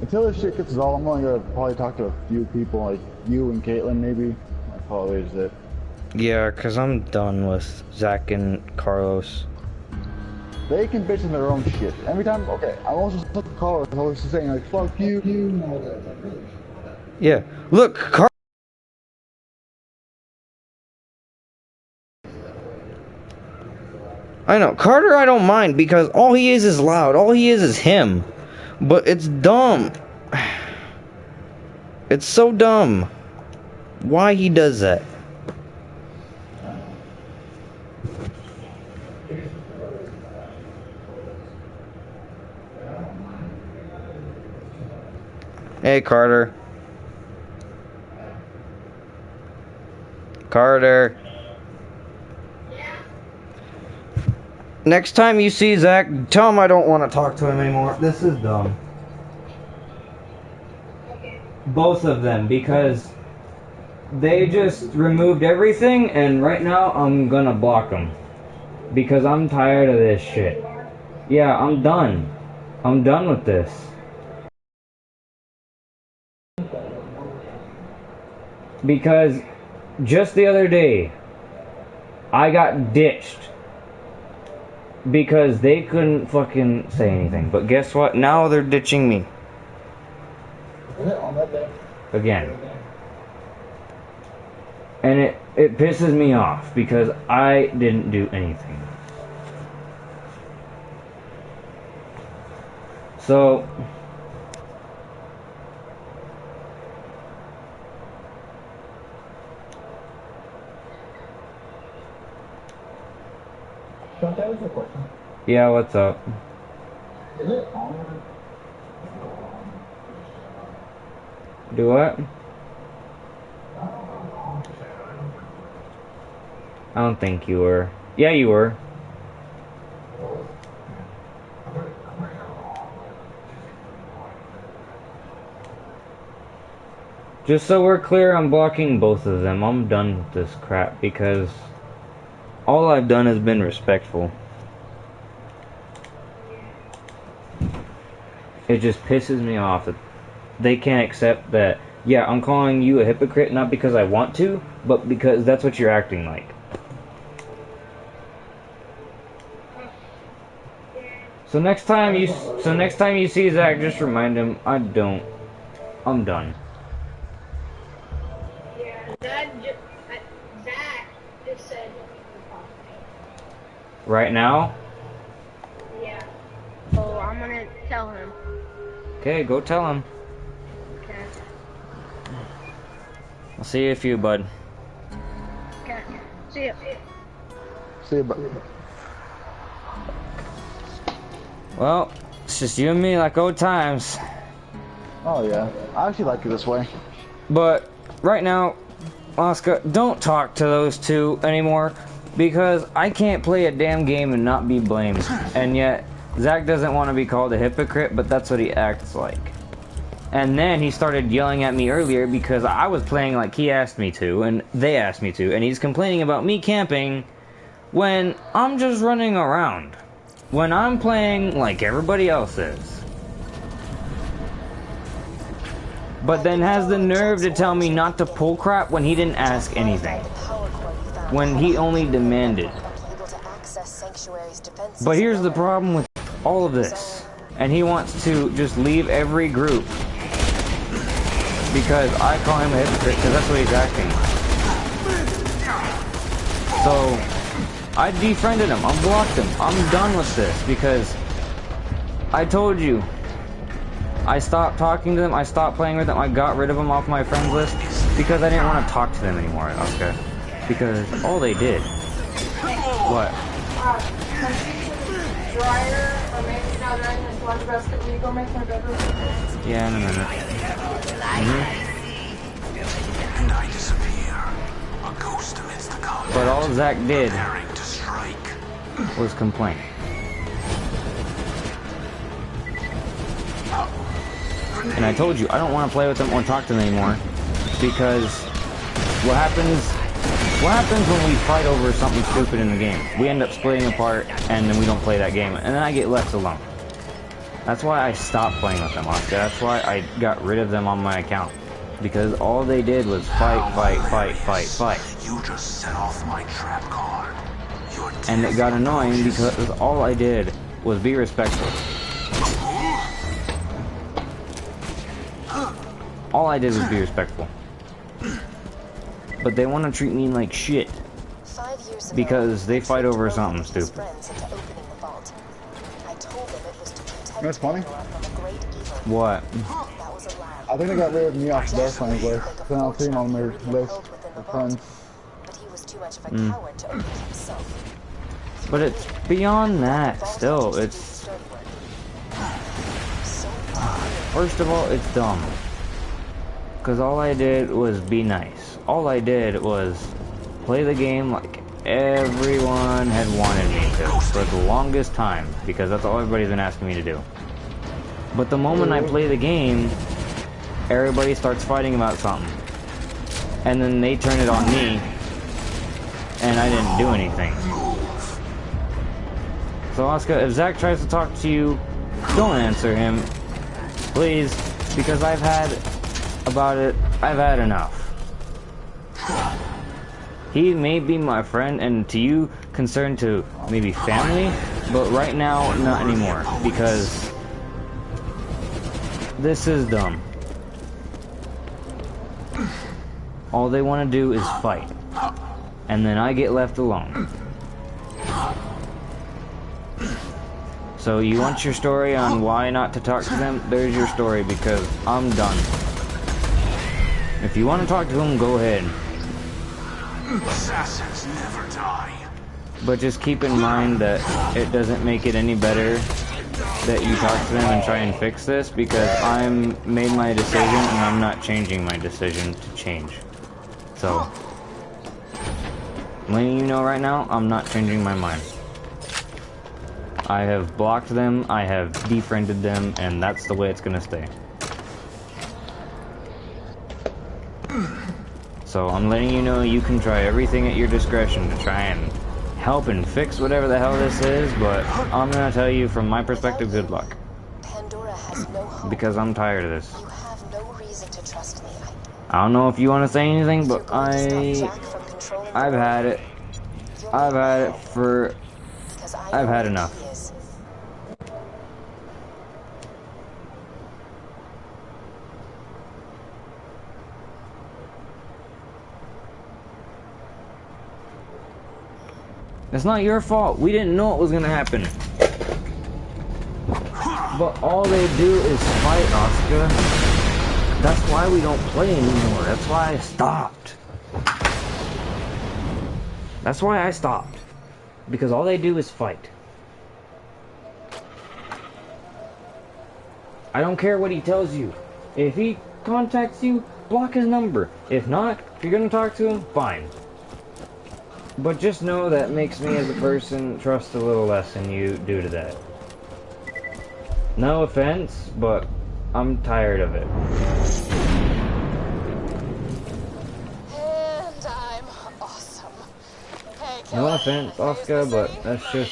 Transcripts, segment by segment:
Until this shit gets resolved, I'm only gonna probably talk to a few people, like you and Caitlin, maybe. That probably is it. Yeah, cause I'm done with Zach and Carlos. They can bitch in their own shit. Every time, okay, I'm also supposed to call her, always saying like, fuck you, and all that. Yeah, look, I know, Carter I don't mind because all he is loud. All he is him. But it's dumb. It's so dumb. Why he does that? Hey, Carter. Carter. Next time you see Zach, tell him I don't want to talk to him anymore. This is dumb. Both of them, because they just removed everything, and right now I'm gonna block them. Because I'm tired of this shit. Yeah, I'm done. I'm done with this. Because just the other day, I got ditched. Because they couldn't fucking say anything. But guess what? Now they're ditching me. Again. And it pisses me off because I didn't do anything. So yeah, what's up? Do what? I don't think you were. Yeah, you were. Just so we're clear, I'm blocking both of them. I'm done with this crap because all I've done has been respectful. It just pisses me off that they can't accept that, yeah, I'm calling you a hypocrite not because I want to, but because that's what you're acting like. So next time you see Zach, just remind him I'm done. Yeah, Zach just said he was talking to me. Right now? Yeah. So I'm gonna tell him. Okay, go tell him. Okay. I'll see you a few, bud. Okay. See ya. See you, bud. Well, it's just you and me like old times. Oh yeah, I actually like it this way. But right now, Oscar, don't talk to those two anymore because I can't play a damn game and not be blamed. And yet, Zach doesn't want to be called a hypocrite, but that's what he acts like. And then he started yelling at me earlier because I was playing like he asked me to, and they asked me to, and he's complaining about me camping when I'm just running around. When I'm playing like everybody else is. But then has the nerve to tell me not to pull crap when he didn't ask anything. When he only demanded. But here's the problem with all of this. And he wants to just leave every group. Because I call him a hypocrite because that's what he's acting like. So I defriended him, unblocked him, I'm done with this because I told you I stopped talking to them, I stopped playing with them, I got rid of them off my friends list because I didn't want to talk to them anymore, okay? Because all they did. What? Dryer, or maybe not drying this lunch basket. Will you go make my bedroom? Yeah, in a minute. And I disappear. A ghost amidst the combat. But all Zach did Preparing to strike. was complain. And I told you, I don't want to play with them or talk to them anymore. Because what happens when we fight over something stupid in the game? We end up splitting apart and then we don't play that game. And then I get left alone. That's why I stopped playing with them, Oscar. That's why I got rid of them on my account. Because all they did was fight. You just set off my trap card. And it got annoying because all I did was be respectful. All I did was be respectful. But they want to treat me like shit. Because they fight over something stupid. That's funny. What? I think they got rid of me off their friends list. Then I'll see them on their list of friends. But it's beyond that still. It's... First of all, it's dumb. Because all I did was be nice. All I did was play the game like everyone had wanted me to for the longest time. Because that's all everybody's been asking me to do. But the moment I play the game, everybody starts fighting about something. And then they turn it on me. And I didn't do anything. So Oscar, if Zach tries to talk to you, don't answer him. Please. Because I've had enough. He may be my friend, and to you, concerned to maybe family, but right now, not anymore. Because this is dumb. All they want to do is fight. And then I get left alone. So you want your story on why not to talk to them? There's your story, because I'm done. If you want to talk to them, go ahead. Assassins never die. But just keep in mind that it doesn't make it any better that you talk to them and try and fix this, because I'm made my decision and I'm not changing my decision to change. So, letting you know right now, I'm not changing my mind. I have blocked them, I have defriended them, and that's the way it's gonna stay. So I'm letting you know you can try everything at your discretion to try and help and fix whatever the hell this is, but I'm gonna tell you from my perspective, good luck. Because I'm tired of this. I don't know if you want to say anything, but I've had it. I've had enough. It's not your fault. We didn't know it was gonna happen. But all they do is fight, Oscar. That's why we don't play anymore. That's why I stopped. That's why I stopped. Because all they do is fight. I don't care what he tells you. If he contacts you, block his number. If not, if you're gonna talk to him, fine. But just know that makes me as a person trust a little less than you due to that. No offense, but I'm tired of it. And I'm awesome. Hey, No offense, Oscar, but that's just...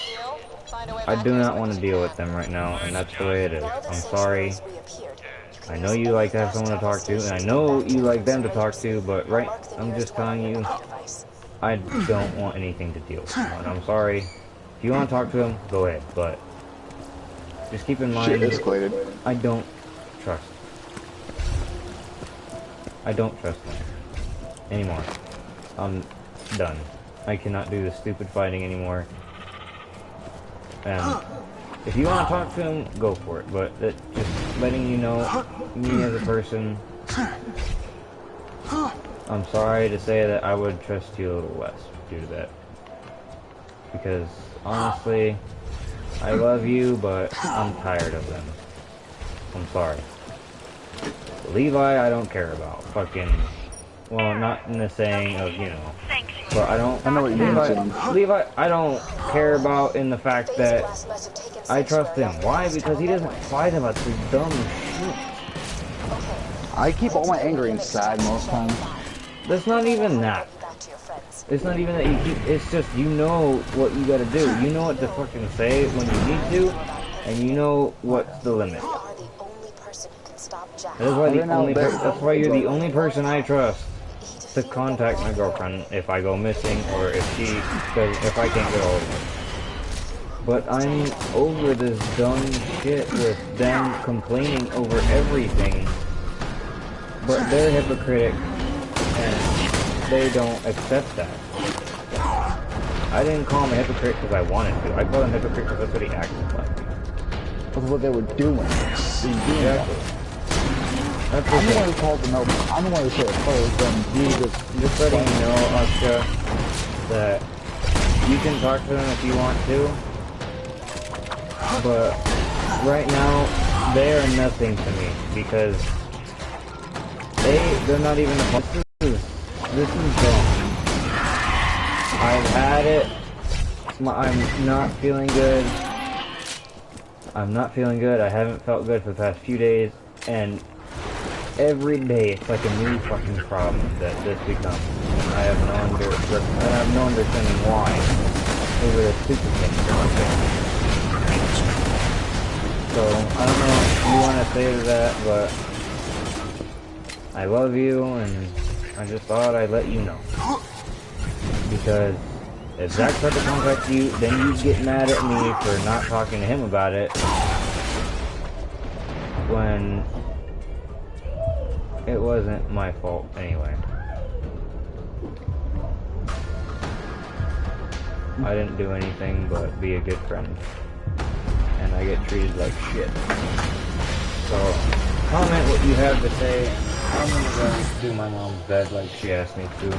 I do not want to deal with them right now, and that's the way it is. I'm sorry. I know you like to have someone to talk to, and I know you like them to talk to, but right, I'm just telling you, I don't want anything to deal with them. And I'm sorry. If you want to talk to them, go ahead, but just keep in mind, I don't trust. I don't trust them anymore. I'm done. I cannot do this stupid fighting anymore. And if you want to talk to him, go for it. But just letting you know, me as a person, I'm sorry to say that I would trust you a little less due to that. Because honestly, I love you, but I'm tired of them. I'm sorry. Levi, I don't care about. Fucking, well, not in the saying of, you know, but I don't. I know what you mean. Levi, I don't care about in the fact that I trust him. Why? Because he doesn't fight about this dumb shit. I keep all my anger inside most times. That's not even that. It's not even that you keep, it's just you know what you gotta do. You know what to fucking say when you need to, And you know what's the limit. You are the only person who can stop Jack. That's why Right that's why you're the only person I trust to contact my girlfriend if I go missing or if I can't get hold of her. But I'm over this dumb shit with them complaining over everything. But they're hypocritic and they don't accept that. I didn't call him a hypocrite because I wanted to. I called him a hypocrite because that's what he acted like. That's what they were doing. Exactly. That's I'm the one who called them out. I'm the one who said it first, and just letting you know, Oscar, that you can talk to them if you want to, but right now, they are nothing to me, because they're not even a this is dumb. I've had it. I'm not feeling good. I'm not feeling good. I haven't felt good for the past few days, and every day it's like a new fucking problem that this becomes. And I have no understanding why over this stupid thing. So I don't know what you want to say to that, but I love you, and I just thought I'd let you know. Because if Zach tried to contact you, then you'd get mad at me for not talking to him about it when it wasn't my fault anyway. I didn't do anything but be a good friend. And I get treated like shit. So, comment what you have to say. I'm gonna go do my mom's bed like she asked me to.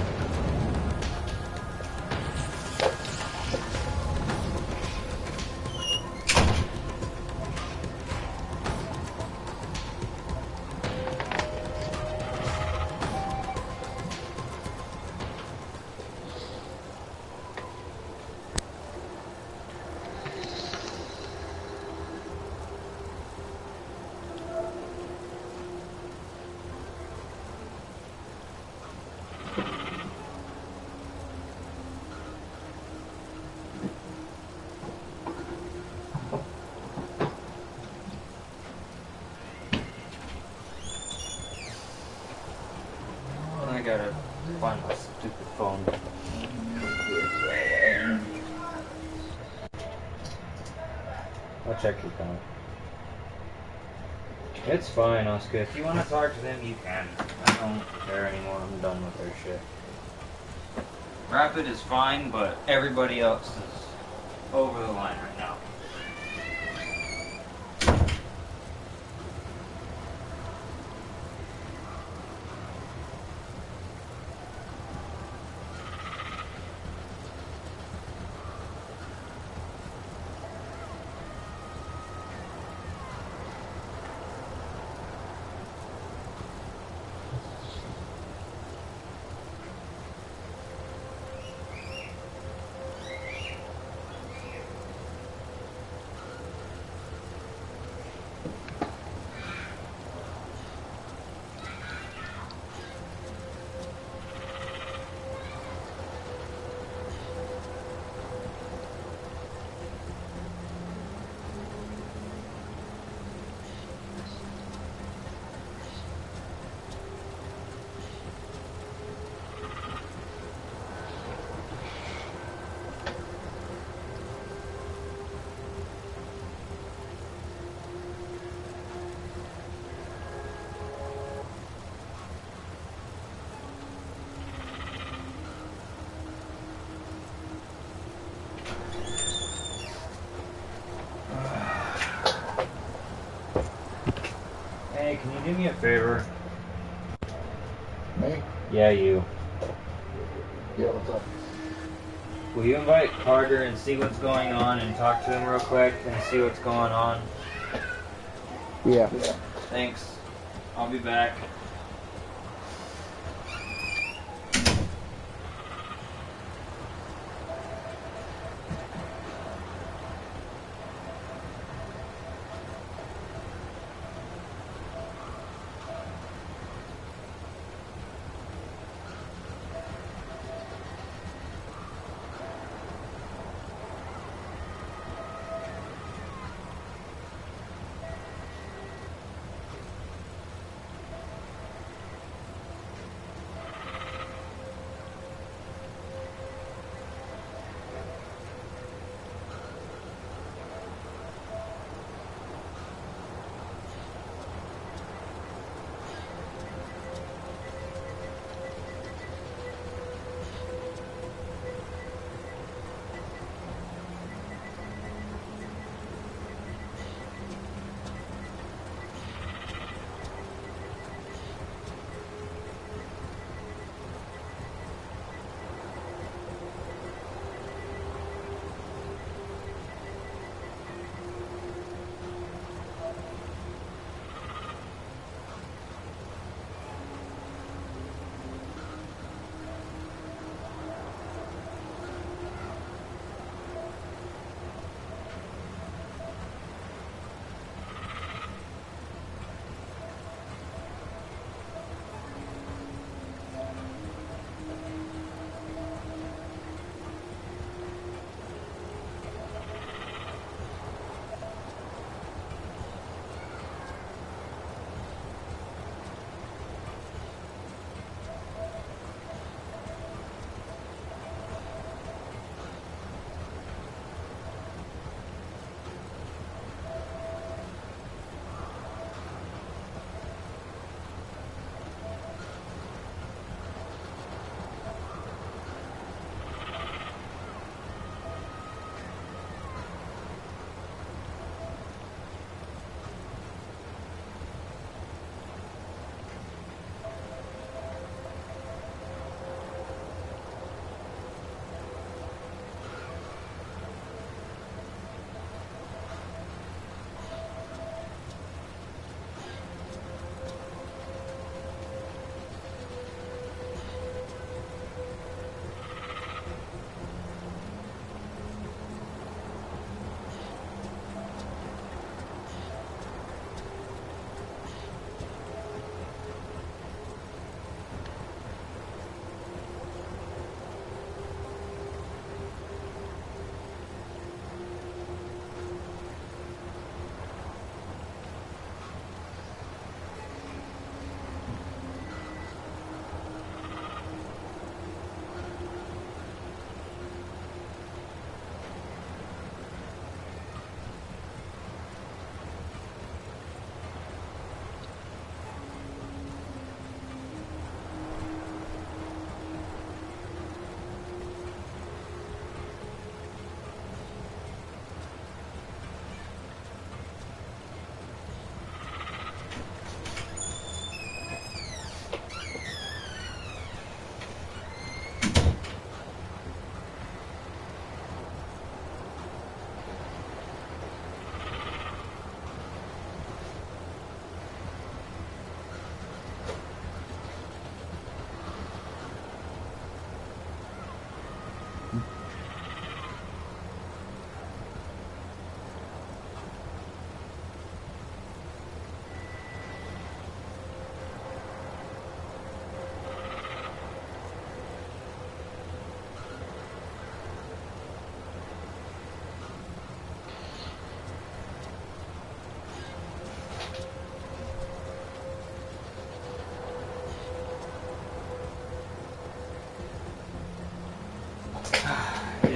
I gotta find my stupid phone. I'll check your phone. It's fine, Oscar. If you want to talk to them, you can. I don't care anymore. I'm done with their shit. Rapid is fine, but everybody else is over the line right now. Hey, can you do me a favor? Me? Yeah, you. Yeah, what's up? Will you invite Carter and see what's going on and talk to him real quick and see what's going on? Yeah. Thanks. I'll be back.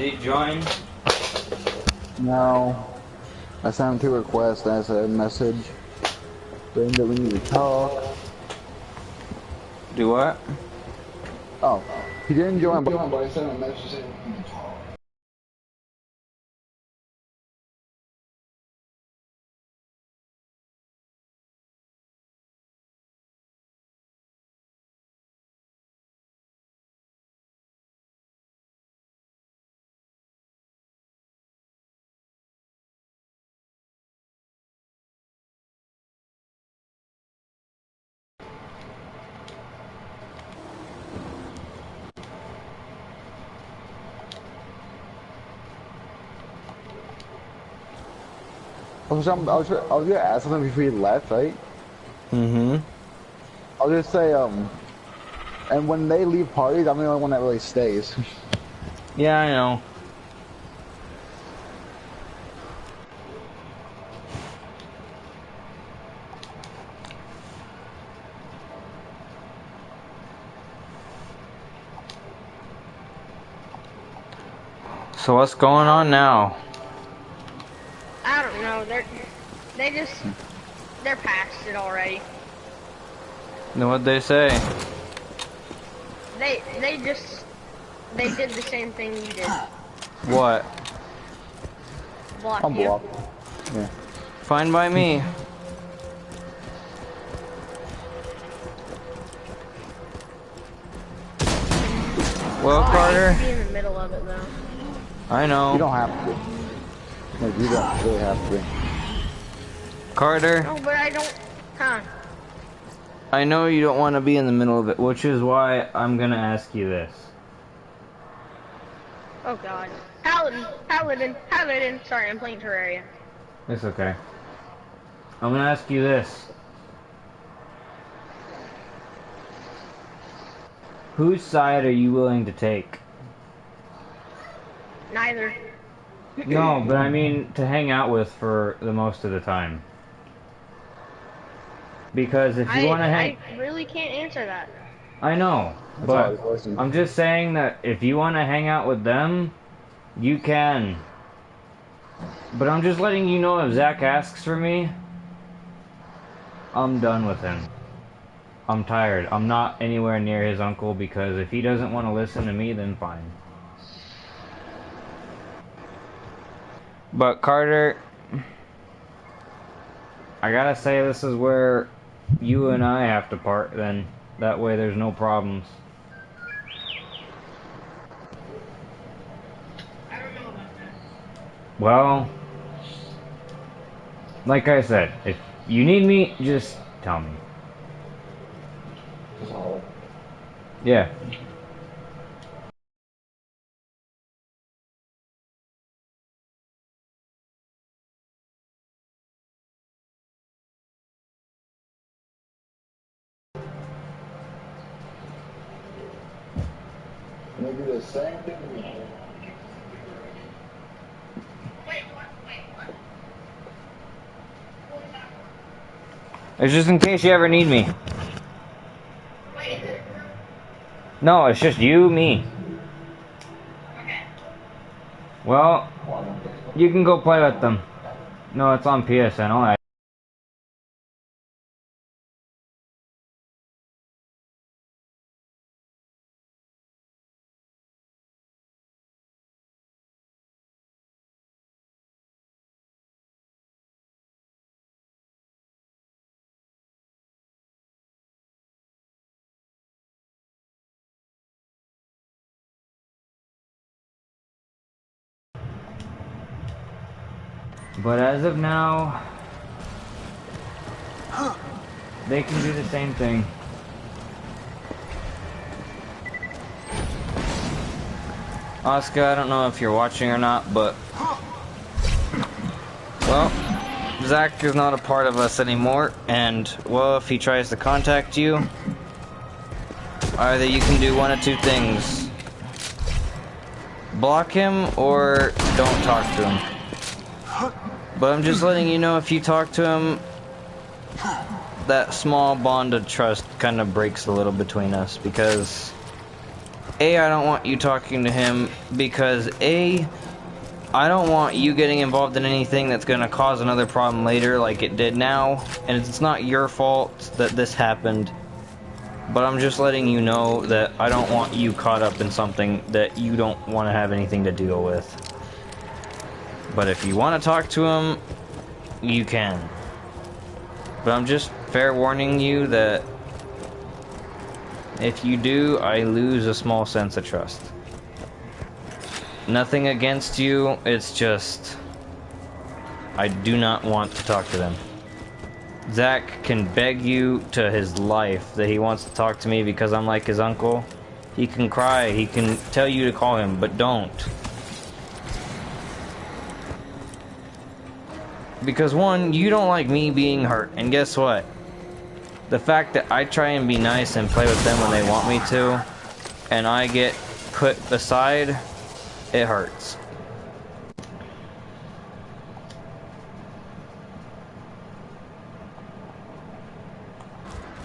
Did he join? No. I sent him 2 requests as a message. Saying that we need to talk. Do what? Oh. He didn't join, but I sent him a message saying we need to talk. I was gonna ask something before you left, right? Mm-hmm. I'll just say, and when they leave parties, I'm the only one that really stays. Yeah, I know. So what's going on now? I don't know. They're past it already. Then what'd they say? They did the same thing you did. What? Block I'm you. blocked. Yeah. Fine by me. Well, Carter. Be in the middle of it though. I know. You don't have to. Like, you don't really have to. Carter. No, but I don't. Huh? I know you don't want to be in the middle of it, which is why I'm gonna ask you this. Oh God. Paladin. Sorry, I'm playing Terraria. It's okay. I'm gonna ask you this. Whose side are you willing to take? Neither. No, but I mean to hang out with for the most of the time. Because if you want to hang... I really can't answer that. I know, but I'm just saying that if you want to hang out with them, you can. But I'm just letting you know if Zach asks for me, I'm done with him. I'm tired. I'm not anywhere near his uncle because if he doesn't want to listen to me, then fine. But Carter, I gotta say this is where you and I have to part then. That way there's no problems. I don't know about that. Well, like I said, if you need me, just tell me. Yeah. And they do the same thing to me. Wait, what? It's just in case you ever need me. Wait. No, it's just you, me. Okay. Well, you can go play with them. No, it's on PSN. Alright. But as of now, they can do the same thing. Oscar, I don't know if you're watching or not, but... Well, Zach is not a part of us anymore, and, well, if he tries to contact you, either you can do one of two things. Block him, or don't talk to him. But I'm just letting you know, if you talk to him, that small bond of trust kind of breaks a little between us, because A, I don't want you talking to him because A, I don't want you getting involved in anything that's gonna cause another problem later like it did now. And it's not your fault that this happened. But I'm just letting you know that I don't want you caught up in something that you don't want to have anything to deal with. But if you want to talk to him, you can. But I'm just fair warning you that if you do, I lose a small sense of trust. Nothing against you, it's just I do not want to talk to them. Zach can beg you to his life that he wants to talk to me because I'm like his uncle. He can cry, he can tell you to call him, but don't. Because one, you don't like me being hurt, and guess what? The fact that I try and be nice and play with them when they want me to, and I get put aside, it hurts.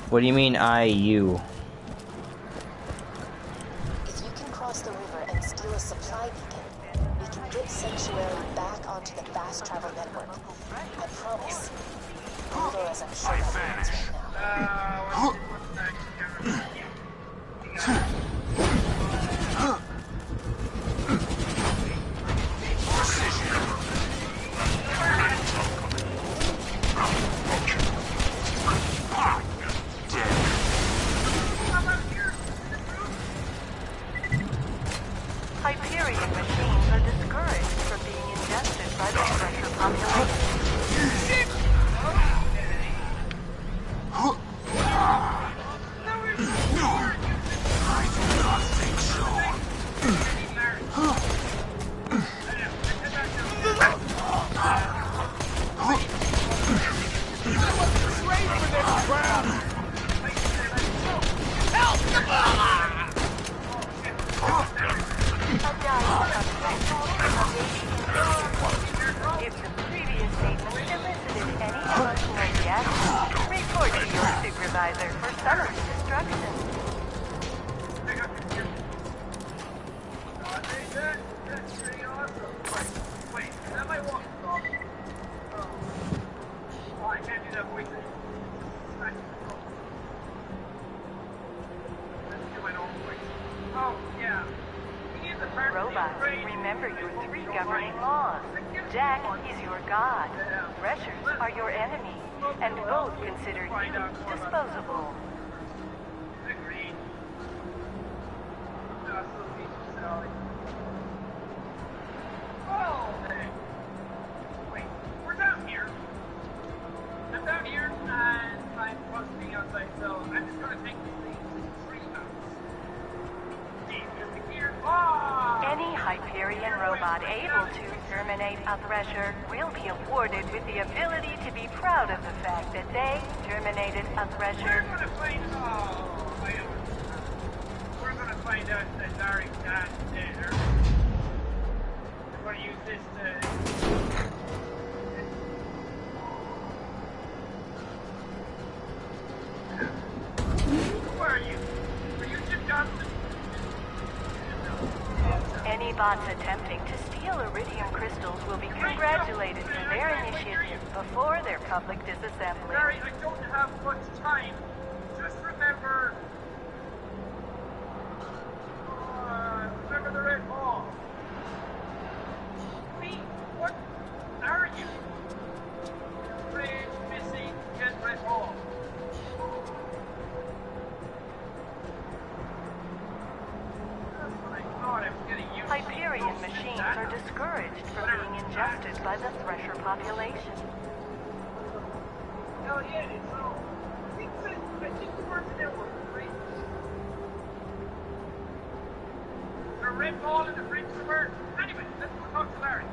What do you mean, you? If you can cross the river and steal a supply beacon, we can get Sanctuary back onto the fast travel network. I promise. Brutal as I'm sure that means right now. Hyperion machines are discouraged from being ingested by the pressure population. If the previous statement elicited any emotional reaction, report to your supervisor for summary destruction. Robots, remember your three governing laws. Jack is your god. Threshers are your enemy, and both consider you disposable. Agreed. Oh, hey. Wait, we're down here. I'm down here, and I'm supposed to be outside, so I'm just gonna take these 3 out. See, music here. Any Hyperion robot able to terminate a Thresher will be awarded with the ability to be proud of the fact that they terminated a Thresher. We're gonna find out that Larry's not there. I'm gonna use this to... Who are you? Are you Jim Johnson? Any bots attempting to steal Iridium crystals will be congratulated for their initiative before their public disassembly. Larry, I don't have much time. Just remember... remember the red ball. Wait, what are you? Bridge missing, get red ball. That's what I thought I was getting used to. Hyperion machines are discouraged from being ingested by the Thresher population. Hell yeah, it's so... I think the word's network, right? The red ball and the bridge reverse. Anyway, let's go talk to Larry.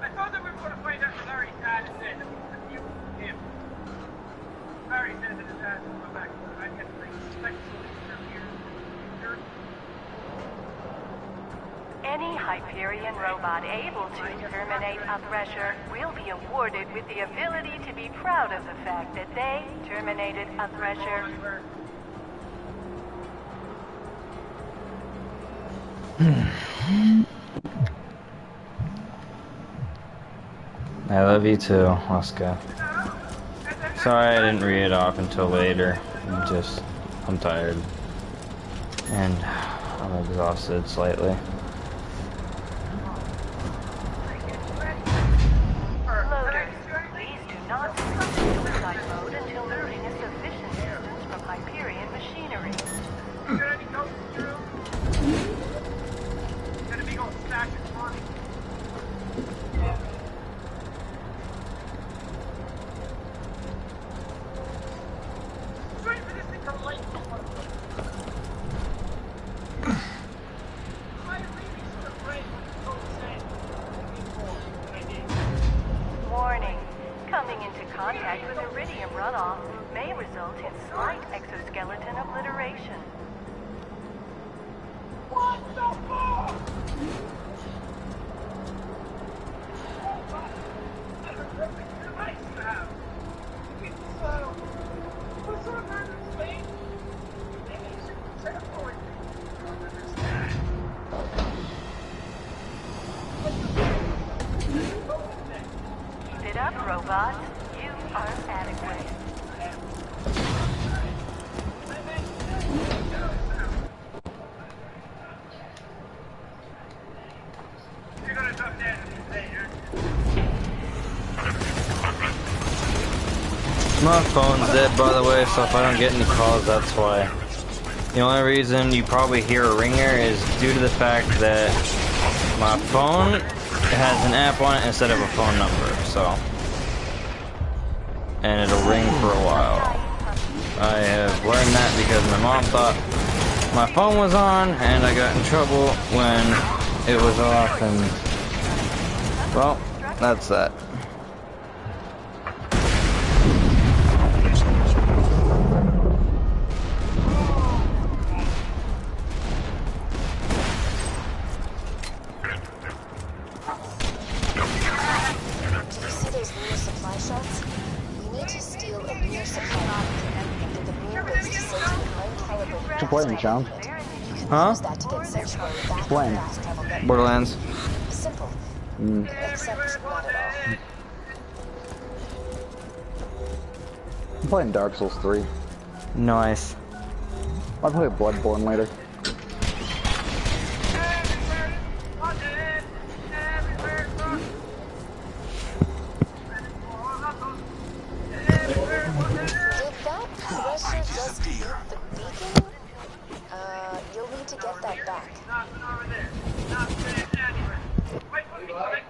I thought that we were going to find out what Larry's dad had said that we could view him. Larry said that his dad would come back, but I guess they expect to here. Any Hyperion robot able to terminate a Thresher will be awarded with the ability to be proud of the fact that they terminated a Thresher. I love you too, Oscar. Sorry I didn't read it off until later. I'm tired. And I'm exhausted slightly. Loaders, please do not switch to suicide mode until moving a sufficient distance from Hyperion machinery. Warning. Coming into contact with iridium runoff may result in slight exoskeleton obliteration. What the fuck? Sit up, robots. You are adequate. My phone's dead, by the way, so if I don't get any calls, that's why. The only reason you probably hear a ringer is due to the fact that my phone has an app on it instead of a phone number, so. And it'll ring for a while. I have learned that because my mom thought my phone was on, and I got in trouble when it was off, and well, that's that. Playing, Sean. Huh? Playing. Borderlands. Simple. Except not at all. I'm playing Dark Souls 3. Nice. I'll play Bloodborne later.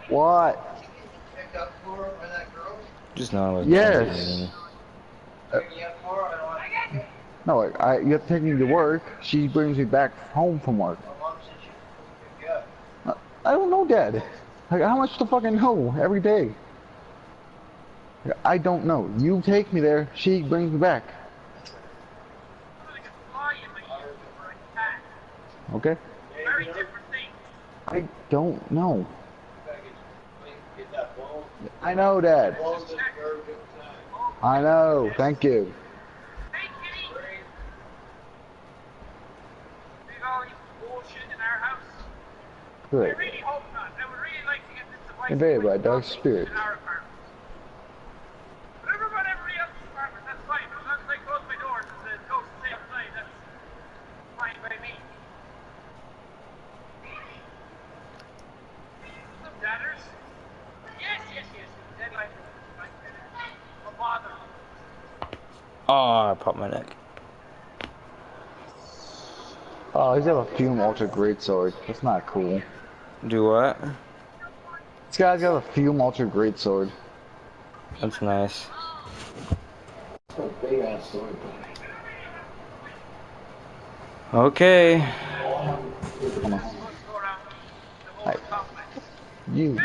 What? Just know. Yes. No, you have to take me to work. She brings me back home from work. I don't know, Dad. Like, how much to fucking know every day? I don't know. You take me there. She brings me back. Okay. I don't know. I know, Dad. I know. Thank you. Good. Invaded by a dark spirit. Oh, I popped my neck. Oh, he's got a Fume Ultra Greatsword. That's not cool. Do what? This guy's got a Fume Ultra Greatsword. That's nice. That's a big ass sword. Okay. Come on. Hey. You.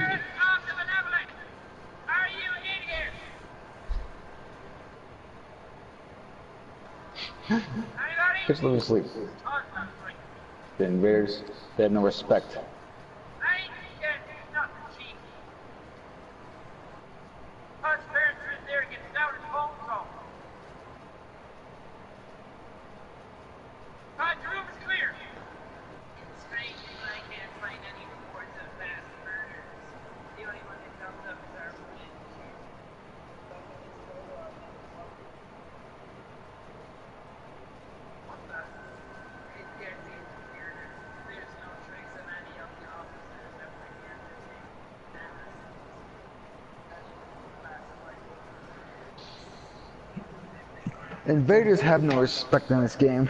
Just let me sleep. The invaders, they have no respect. Invaders have no respect in this game.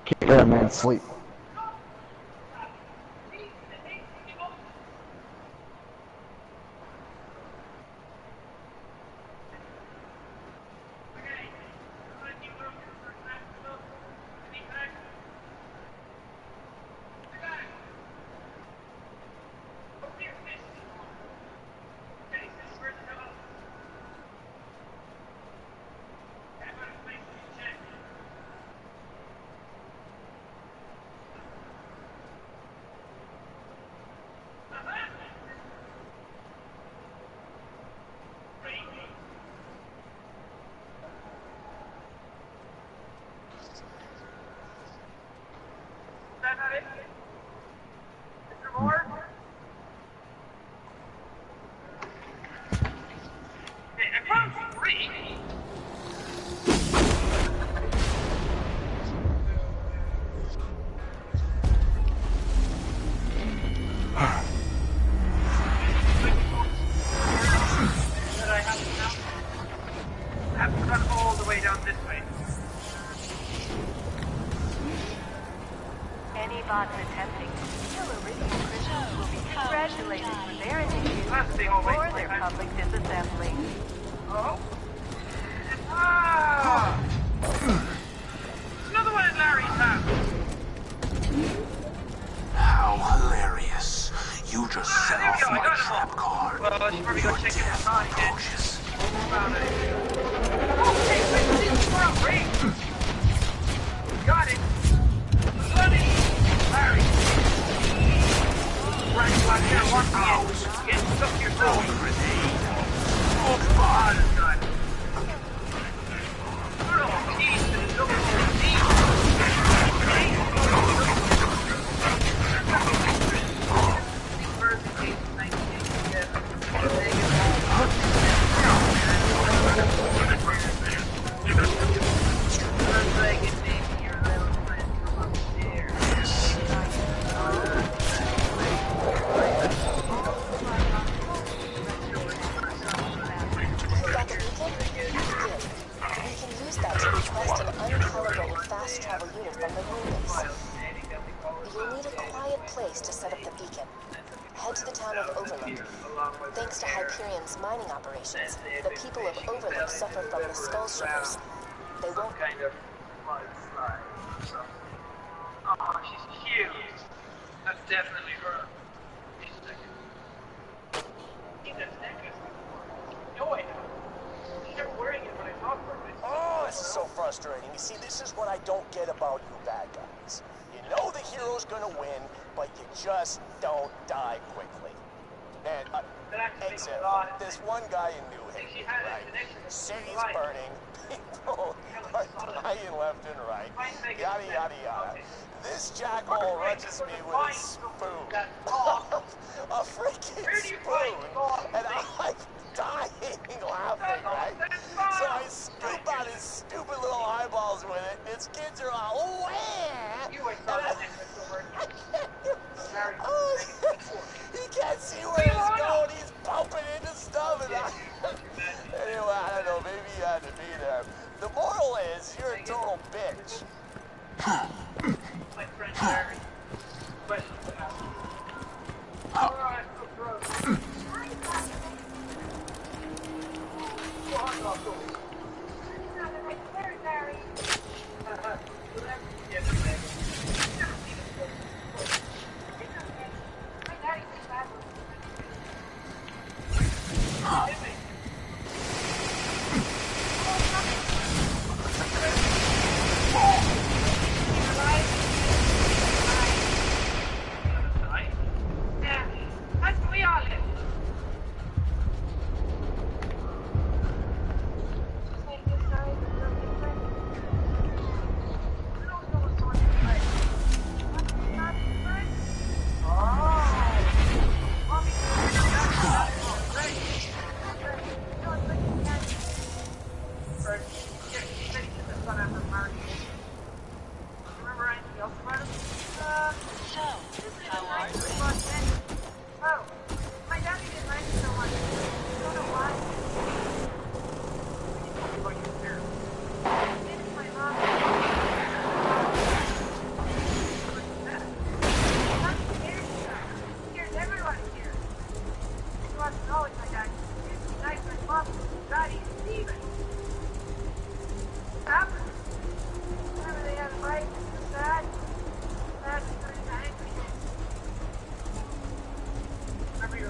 Can't let a man sleep. Any bots attempting to steal original Christians will be congratulated for their initiative or their public disassembly. Oh? Ah! Another one in Larry's house. How hilarious. You just set off my trap card. Well, she's probably You're gonna check it damn inside. precocious. Oh, hey, wait, wait. Got it. Bloody Larry. Right, black hair, once again. Get stuck to yourself. Oh, come on, God. Oh, jeez, this is over Thanks to Hyperion's mining operations, the people of Overlook suffer from the skull sugars. They won't... kind of oh, she's cute. That's definitely her. Wait a second. Keep that necklace. No, I know. She's never wearing it when I talk to her. Oh, this is so frustrating. You see, this is what I don't get about you bad guys. You know the hero's gonna win, but you just don't die quickly. And, example, this one guy in New Haven, right? City's burning, people are dying left and right, yada, yada, yada. This jackhole rushes me with a spoon. A freaking spoon. And I'm dying laughing, right? So I scoop out his stupid little eyeballs with it, and his kids are all, oh, he can't see where he's going, he's bumping into stuff, and anyway, I don't know, maybe you had to be there. The moral is, you're a total bitch. My friend Larry. Alright,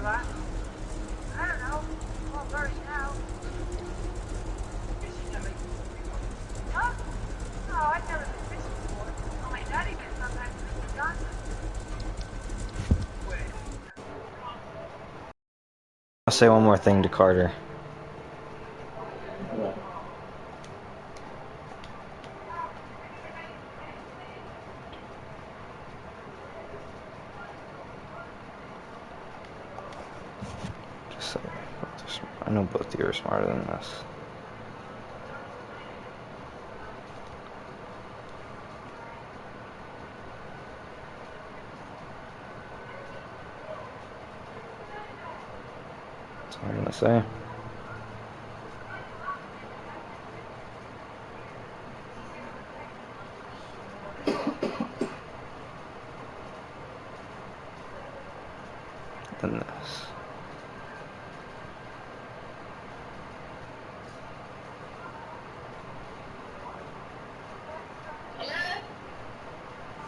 that. I don't know. Well, very now. Fishing at me. Huh? No, I've never been fishing before. Well, my daddy did sometimes when he was young. I'll say one more thing to Carter. Just say, I know both of you are smarter than this. That's all I'm gonna say. Than this.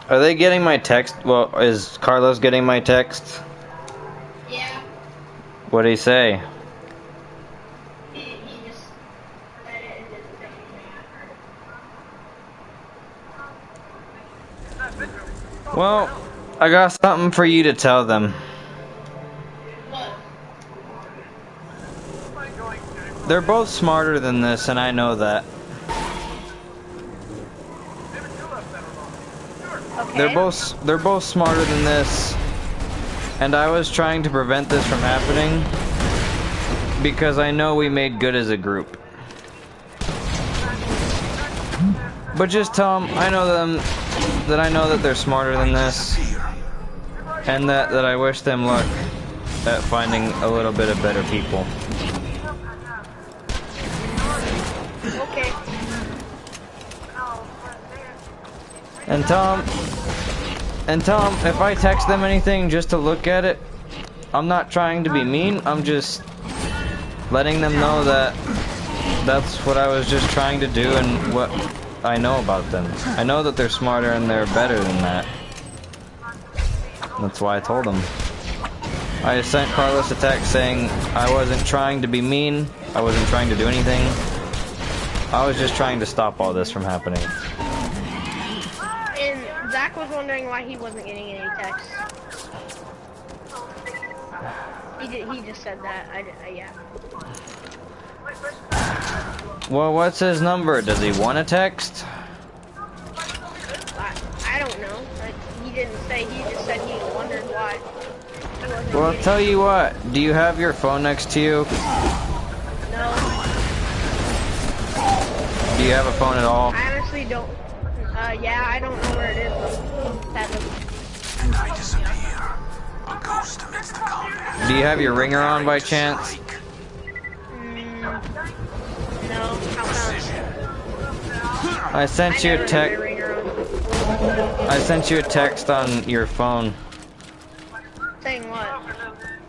Are they getting my text? Well, is Carlos getting my text? Yeah. What'd he say? He just said it and didn't say anything after. Well, I got something for you to tell them. What? They're both smarter than this, and I know that. Okay. They're both smarter than this, and I was trying to prevent this from happening because I know we made good as a group. But just tell them I know that they're smarter than this, and that I wish them luck at finding a little bit of better people. Okay. And tell them if I text them anything just to look at it, I'm not trying to be mean, I'm just letting them know that that's what I was just trying to do and what I know about them. I know that they're smarter and they're better than that. That's why I told them. I sent Carlos a text saying I wasn't trying to be mean, I wasn't trying to do anything. I was just trying to stop all this from happening. And Zach was wondering why he wasn't getting any texts. He just said that. Yeah. Well, what's his number? Does he want a text? I don't know. He didn't say. He just said he wondered why. Well, I'll tell you what. Do you have your phone next to you? No. Do you have a phone at all? I honestly don't. Yeah, I don't know where it is. And I disappear. A ghost amidst the combat. Do you have your ringer on by chance? No. How come? I sent you a text. I sent you a text on your phone. Saying what?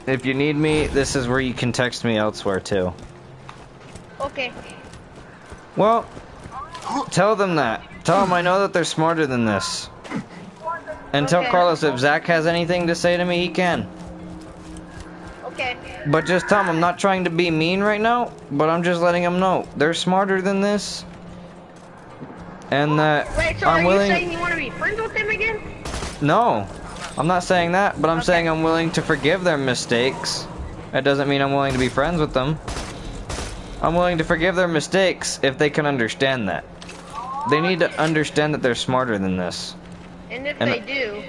If you need me, this is where you can text me elsewhere too. Okay. Well, tell them that. Tell them I know that they're smarter than this. And tell Carlos if Zach has anything to say to me, he can. Okay. But just tell him I'm not trying to be mean right now, but I'm just letting him know they're smarter than this. And that Wait, so I'm willing. Are you saying you want to be friends with him again? No, I'm not saying that, but I'm saying I'm willing to forgive their mistakes. That doesn't mean I'm willing to be friends with them. I'm willing to forgive their mistakes if they can understand that. They need to understand that they're smarter than this. And if they do.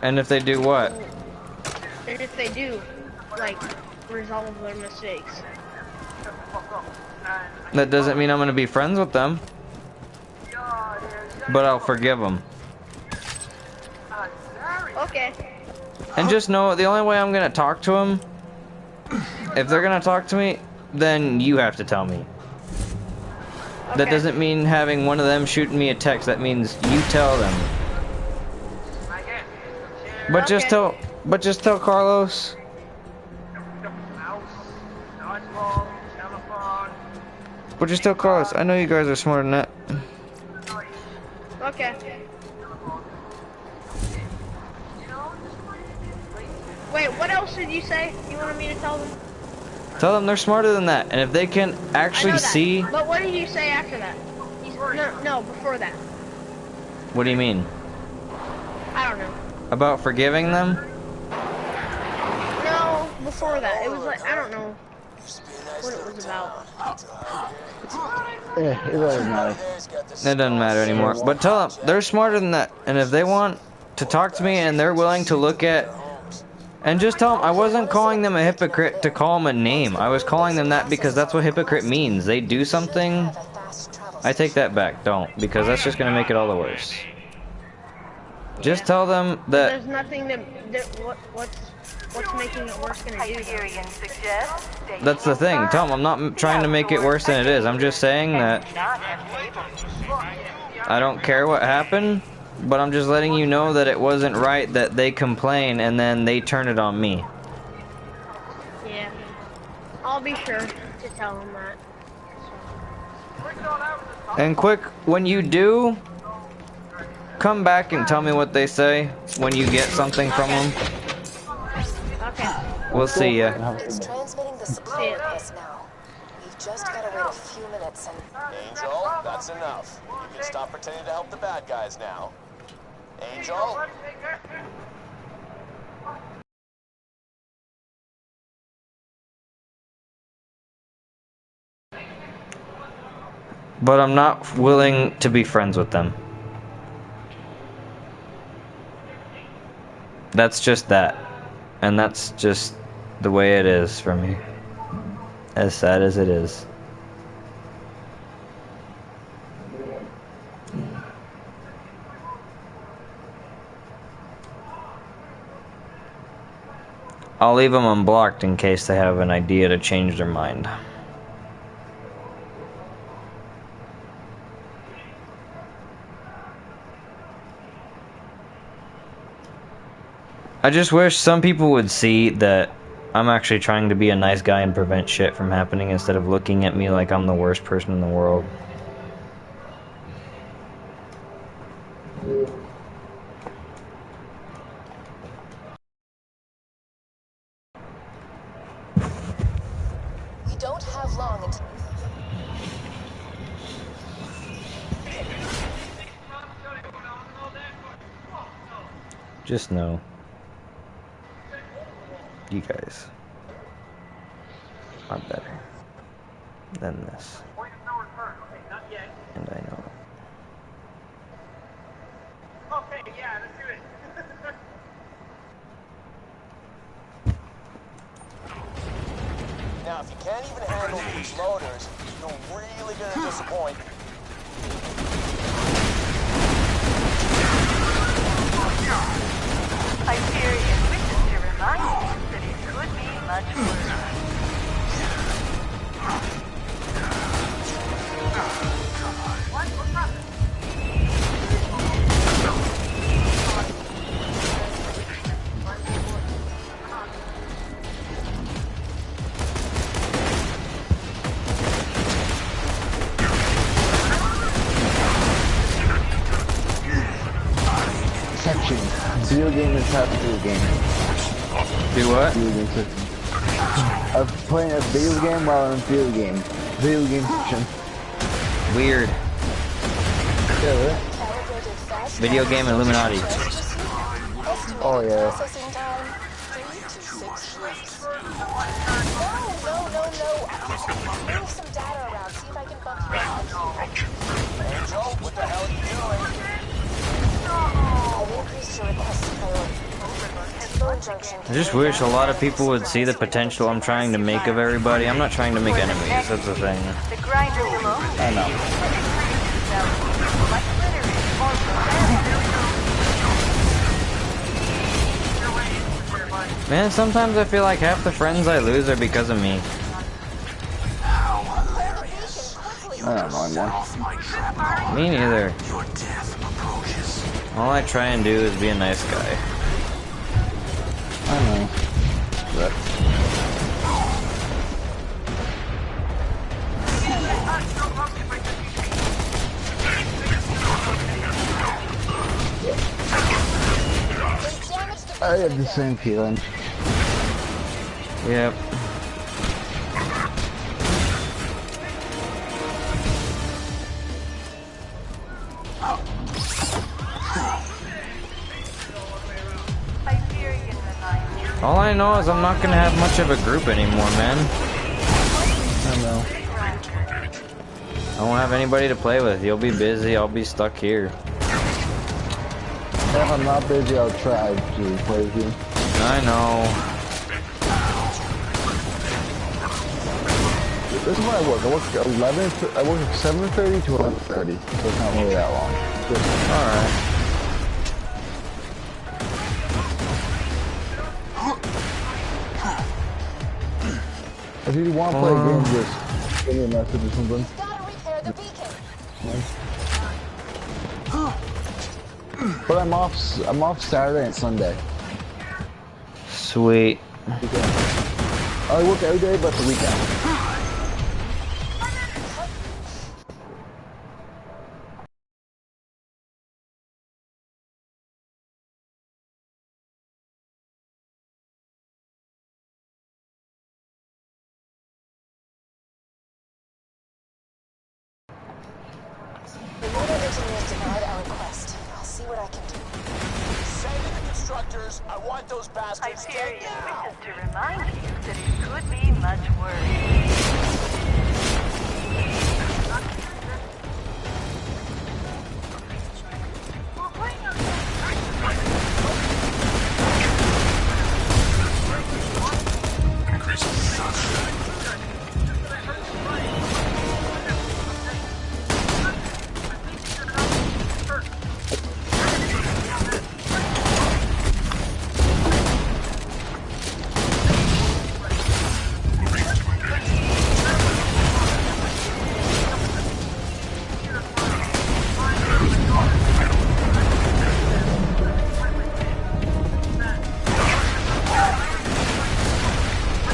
And if they do what? And if they do, like, resolve their mistakes. That doesn't mean I'm going to be friends with them. But I'll forgive them. Okay. And just know, the only way I'm going to talk to them, if they're going to talk to me, then you have to tell me. That doesn't mean having one of them shooting me a text. That means you tell them. But just tell Carlos. But just tell Carlos. I know you guys are smarter than that. Okay. Wait, what else did you say you wanted me to tell them? Tell them they're smarter than that, and if they can actually I know that, see... but what did you say after that? No, before that. What do you mean? I don't know. About forgiving them? No, before that. It was like, I don't know what it was about. Yeah, it doesn't matter. It doesn't matter anymore. But tell them, they're smarter than that. And if they want to talk to me and they're willing to look at... And just tell them, I wasn't calling them a hypocrite to call them a name. I was calling them that because that's what hypocrite means. They do something... I take that back, don't. Because that's just going to make it all the worse. Just tell them that... There's nothing that what's making it worse gonna do? That's the thing. Tell them I'm not trying to make it worse than it is. I'm just saying that I don't care what happened, but I'm just letting you know that it wasn't right that they complain and then they turn it on me. Yeah. I'll be sure to tell them that. And quick, when you do, come back and tell me what they say when you get something from them. Okay. We'll see ya. It's transmitting the supply request now. We've just got to wait a few minutes and... Angel, that's enough. You can stop pretending to help the bad guys now. Angel? But I'm not willing to be friends with them. That's just that. And that's just the way it is for me. As sad as it is. I'll leave them unblocked in case they have an idea to change their mind. I just wish some people would see that I'm actually trying to be a nice guy and prevent shit from happening instead of looking at me like I'm the worst person in the world. We don't have long until... Just know, you guys are better than this. And I know it. Okay, yeah, let's do it. Now, if you can't even handle these loaders, you're really gonna disappoint. Hyperion wishes to remind you that it could be much worse. Section. Video game is half video game. Do what? Video game section. I'm playing a video game while I'm video game. Video game section. Weird. Yeah, right? Video game Illuminati. Oh yeah. Processing time, 3 to 6 weeks. No. Move some data around, see if I can bump you up. Angel, what the hell are you doing? I've increased your request priority. Phone junction. I just wish a lot of people would see the potential I'm trying to make of everybody. I'm not trying to make enemies, that's the thing. The grinder will only I know. like glitter is also Man, sometimes I feel like half the friends I lose are because of me. I don't know anymore. Me neither. Your death approaches. All I try and do is be a nice guy. I know. But I have the same feeling. Yep. I fear you tonight. All I know is I'm not gonna have much of a group anymore, man. I know. I won't have anybody to play with. You'll be busy, I'll be stuck here. If I'm not busy, I'll try to play with you. I know. This is when I work. I work 7:30 to 11:30, so it's not really that long. Alright. If you want to play a game, just give me a message or something. Gotta repair the beacon. But I'm off Saturday and Sunday. Sweet. I work every day but the weekend. The lunar engineers denied our request. I'll see what I can do. Say to the constructors, I want those I bastards fear dead you now. wishes to remind you that it could be much worse.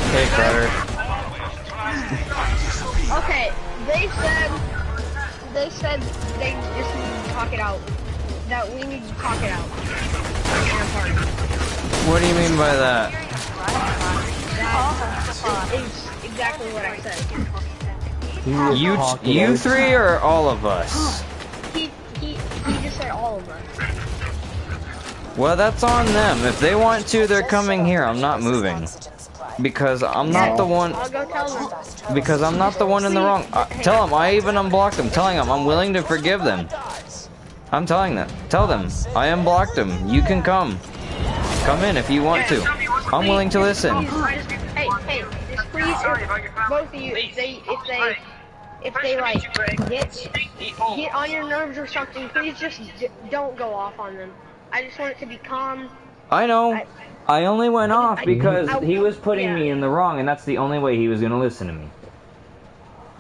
Hey, Carter. Okay, they said they just need to talk it out. That we need to talk it out. In a party. What do you mean by that? That is exactly what I said. You three or all of us? He just said all of us. Well, that's on them. If they want to, they're coming here. I'm not moving. Because I'm not the one. I'll go tell them. Because I'm not the one in the wrong. Tell them. I even unblocked them. Telling them I'm willing to forgive them. I'm telling them. Tell them. I unblocked them. You can come. Come in if you want to. I'm willing to listen. Hey, just please, both of you, if they like get on your nerves or something, please just don't go off on them. I just want it to be calm. I know. I only went off because he was putting me in the wrong, and that's the only way he was going to listen to me.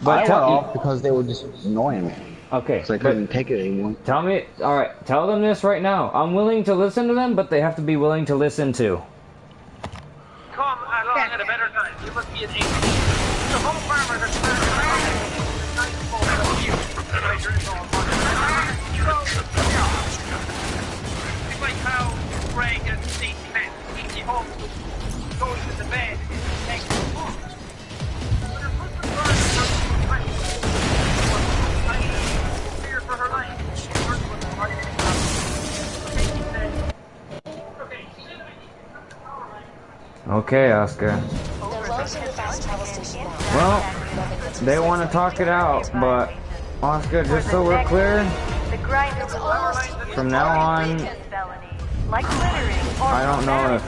But I went off because they were just annoying me. Okay. So I couldn't take it anymore. Tell me, alright, tell them this right now. I'm willing to listen to them, but they have to be willing to listen too. Come along at a better time. You must be an angel. The whole farmers are trying to it's like how Greg and Steve met. Easy home goes to the bed. Thanks for the food. Fear for her life. Okay, Oscar. They're launching the fast travel station now. Well, they want to talk it out, but Oscar, just so we're clear, The grinder will almost from now on, like littering or I don't know if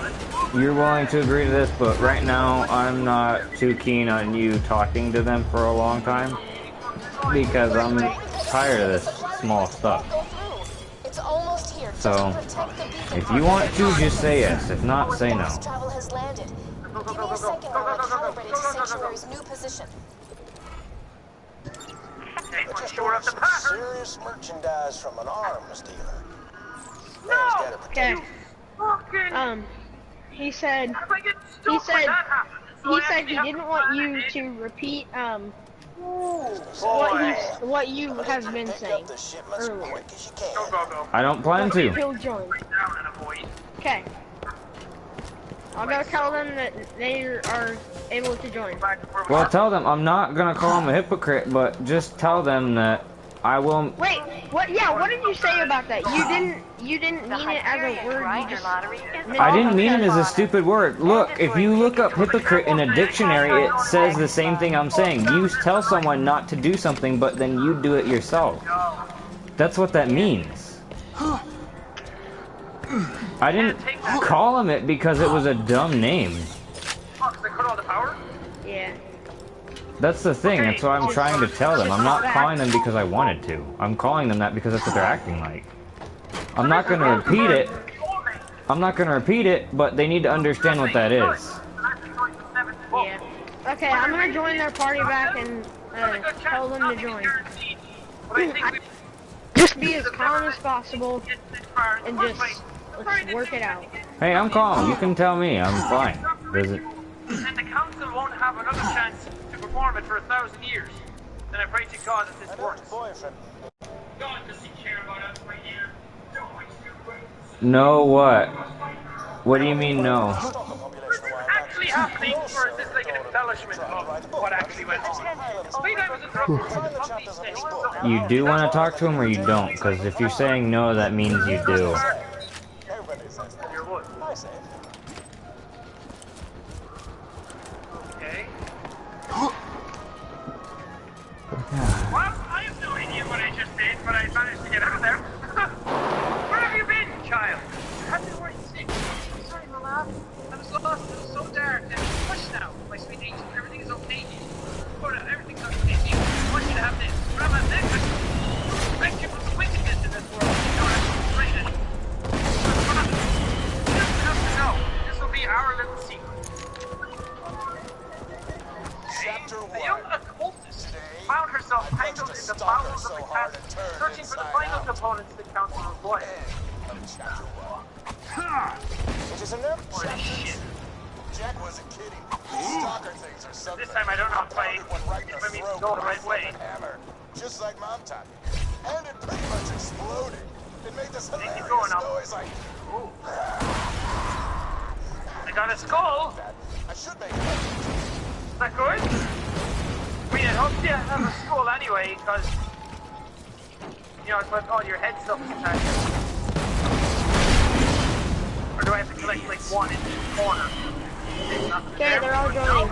you're willing to agree to this, but right now I'm not too keen on you talking to them for a long time because I'm tired of this small stuff. It's almost here. So, if you want to, just say yes. If not, say no. Travel has landed. Give me a second while I calibrate it to Sanctuary's new position. Just ordered some serious merchandise from an arms dealer. Man's got a Okay. He said he didn't want you to repeat what you have been saying earlier. I don't plan to. He'll join. Okay. I'll go tell them that they are able to join. Well, tell them I'm not gonna call them a hypocrite, but just tell them that I will. Wait, what? Yeah, what did you say about that? You didn't mean it as a word. You just. I didn't mean it as a stupid word. Look, if you look up hypocrite in a dictionary, it says the same thing I'm saying. You tell someone not to do something, but then you do it yourself. That's what that means. I didn't call him it because it was a dumb name. Yeah. That's the thing, that's what I'm trying to tell them. I'm not calling them because I wanted to. I'm calling them that because that's what they're acting like. I'm not gonna repeat it. I'm not gonna repeat it, but they need to understand what that is. Yeah. Okay, I'm gonna join their party back and tell them to join. Just be as calm as possible and just let's work it out. Hey, I'm calm. You can tell me. I'm fine. Does it? And the council won't have another chance to perform it for 1,000 years. Then I pray to God that this works. God doesn't care about us right here. No what? What do you mean no? What's actually happening, or is this like an embellishment of what actually went on? Wait, I was interrupted. You do want to talk to him or you don't? Because if you're saying no, that means you do. Okay. Well, I have no idea what I just did, but I managed to get out of there. Where have you been, child? I've been worried sick. Sorry, my love. I was lost. It was so dark. And it's pushed now, my sweet angel. Everything is okay. Oh, no, everything's okay. I want you to have this. What am I next? Thank you for the wickedness in this world. You know, I'm afraid of it. You don't have to know. This will be our little secret. A young occultist found herself tangled in the bowels of the castle, searching for the final components the council required. Which is enough chapters. Jack wasn't kidding. These stalker things are something. This time I don't know if I mean to go the right way. Hammer, just like Mom taught me. And it pretty much exploded. It made this hilarious noise like... Ooh. I got a skull. I should make it. Is that good? I mean, I hope you have a skull anyway, because... You know, it's what all your head stuff is attached to. Or do I have to collect like one in each corner? Okay, they're all joining.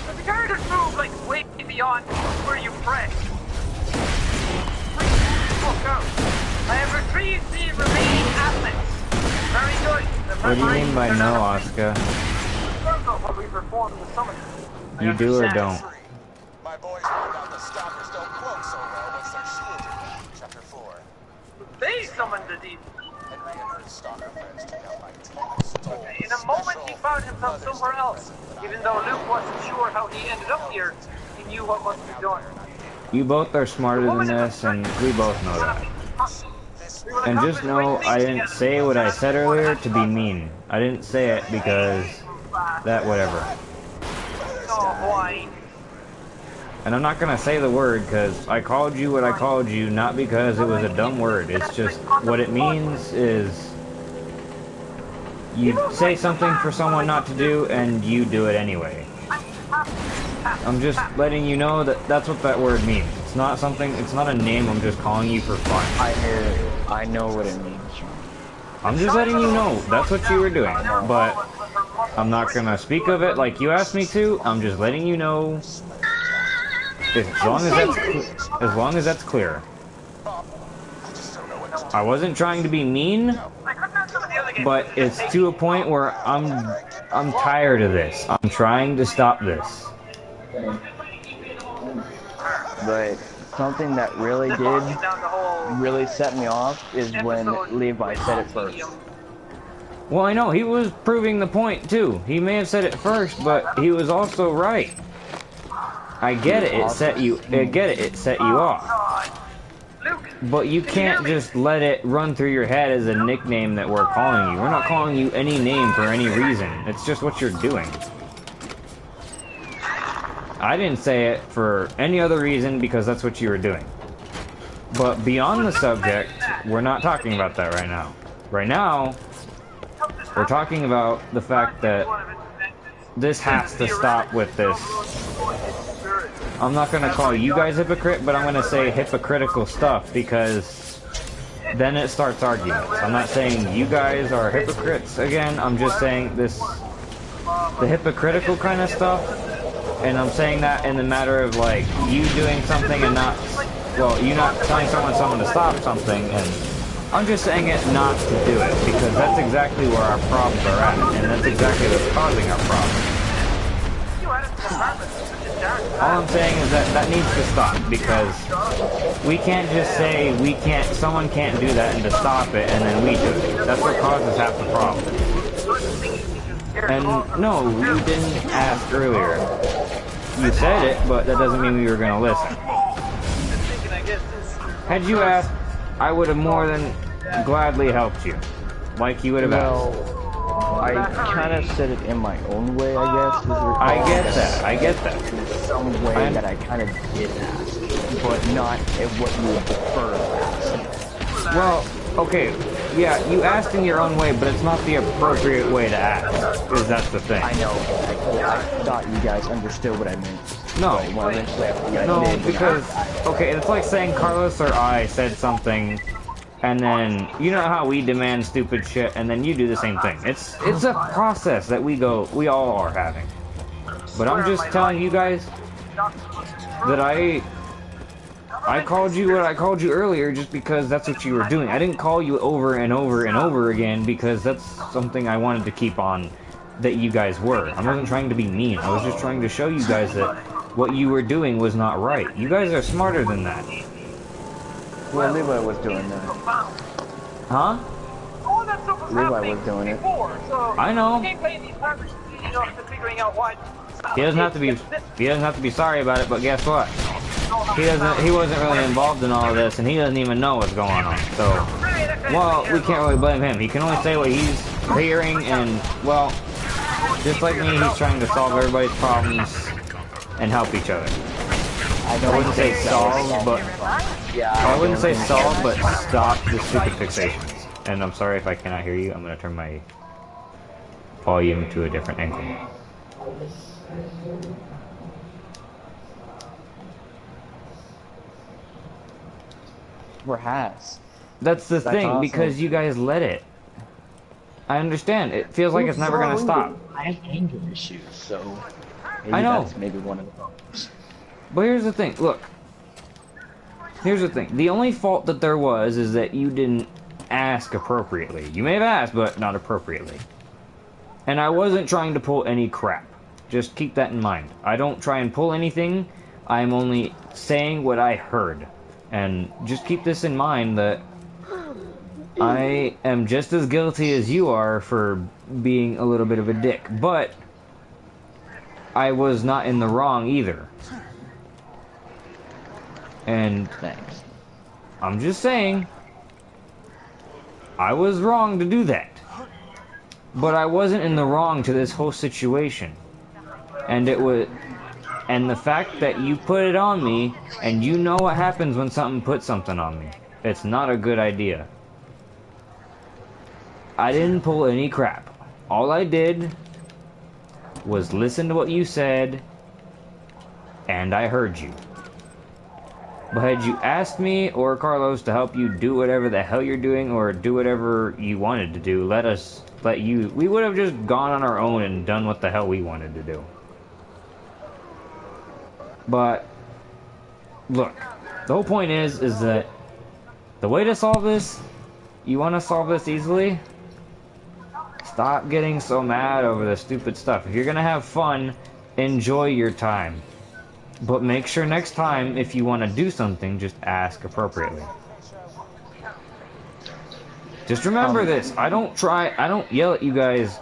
But the characters move like way beyond where you press. I have retrieved the remaining assets. Very good. What do you mean by no, Oscar? When we perform the summon. You do or don't? My boys found out the stalkers don't cloak so well once they're shielded. Chapter 4. They summoned the demon. Henry and her stalker friends took out my team. In a moment, he found himself somewhere else. Even though Luke wasn't sure how he ended up here, he knew what must be done. You both are smarter than this, and we both know that. And just know, I didn't say what I said earlier to be mean. I didn't say it because that whatever. Oh boy. And I'm not gonna say the word because I called you what I called you, not because it was a dumb word. It's just what it means is you say something for someone not to do and you do it anyway. I'm just letting you know that that's what that word means. It's not something, it's not a name I'm just calling you for fun. I hear it. I know what it means. I'm just letting you know that's what you were doing, but I'm not gonna speak of it like you asked me to. I'm just letting you know as long as that's clear. I wasn't trying to be mean, but it's to a point where I'm tired of this. I'm trying to stop this. But something that really set me off is when Levi said it first. Well, I know, he was proving the point too. He may have said it first, but he was also right. I get it, it set you off. But you can't just let it run through your head as a nickname that we're calling you. We're not calling you any name for any reason. It's just what you're doing. I didn't say it for any other reason because that's what you were doing. But beyond the subject, we're not talking about that right now. Right now, We're talking about the fact that this has to stop with this. I'm not going to call you guys hypocrite, but I'm going to say hypocritical stuff because then it starts arguments. I'm not saying you guys are hypocrites again. I'm just saying this, the hypocritical kind of stuff. And I'm saying that in the matter of like you doing something and not, well, you not telling someone to stop something, and I'm just saying it not to do it because that's exactly where our problems are at, and that's exactly what's causing our problems. All I'm saying is that that needs to stop because we can't just say someone can't do that and to stop it and then we do it. That's what causes half the problem. And no, you didn't ask earlier. You said it, but that doesn't mean we were going to listen. Had you asked, I would have more than gladly helped you. Like you would have asked. I kind of said it in my own way, I guess. I get that. In some way that I kind of did ask, but not in what you would prefer to ask. Well, okay, yeah, you asked in your own way, but it's not the appropriate way to ask, because that's the thing. I know. I thought you guys understood what I meant. No, no, because, okay, it's like saying Carlos or I said something, and then, you know how we demand stupid shit, and then you do the same thing. It's a process that we all are having. But I'm just telling you guys that I called you what I called you earlier just because that's what you were doing. I didn't call you over and over and over again because that's something I wanted to keep on that you guys were. I wasn't trying to be mean. I was just trying to show you guys that what you were doing was not right. You guys are smarter than that. Well, Levi was doing that. Huh? Levi was doing it. I know. He doesn't have to be sorry about it, but guess what? He wasn't really involved in all of this, and he doesn't even know what's going on. So, well, we can't really blame him. He can only say what he's hearing, and, well, just like me, he's trying to solve everybody's problems and help each other. I wouldn't say solve, but I wouldn't say solve, but stop the stupid fixations. And I'm sorry if I cannot hear you. I'm gonna turn my volume to a different angle. Perhaps. That's the thing, awesome. Because you guys let it. I understand. It feels like it's never gonna stop. I have anger issues, so maybe I know. That's maybe one of those. But here's the thing. Look. Here's the thing. The only fault that there was is that you didn't ask appropriately. You may have asked, but not appropriately. And I wasn't trying to pull any crap. Just keep that in mind. I don't try and pull anything. I'm only saying what I heard. And just keep this in mind that I am just as guilty as you are for being a little bit of a dick. But I was not in the wrong either. And thanks. I'm just saying I was wrong to do that. But I wasn't in the wrong to this whole situation. And the fact that you put it on me, and you know what happens when something puts something on me. It's not a good idea. I didn't pull any crap. All I did was listen to what you said, and I heard you. But had you asked me or Carlos to help you do whatever the hell you're doing, or do whatever you wanted to do, we would have just gone on our own and done what the hell we wanted to do. But, look, the whole point is that the way to solve this, you want to solve this easily? Stop getting so mad over the stupid stuff. If you're going to have fun, enjoy your time. But make sure next time, if you want to do something, just ask appropriately. Just remember this. I don't yell at you guys,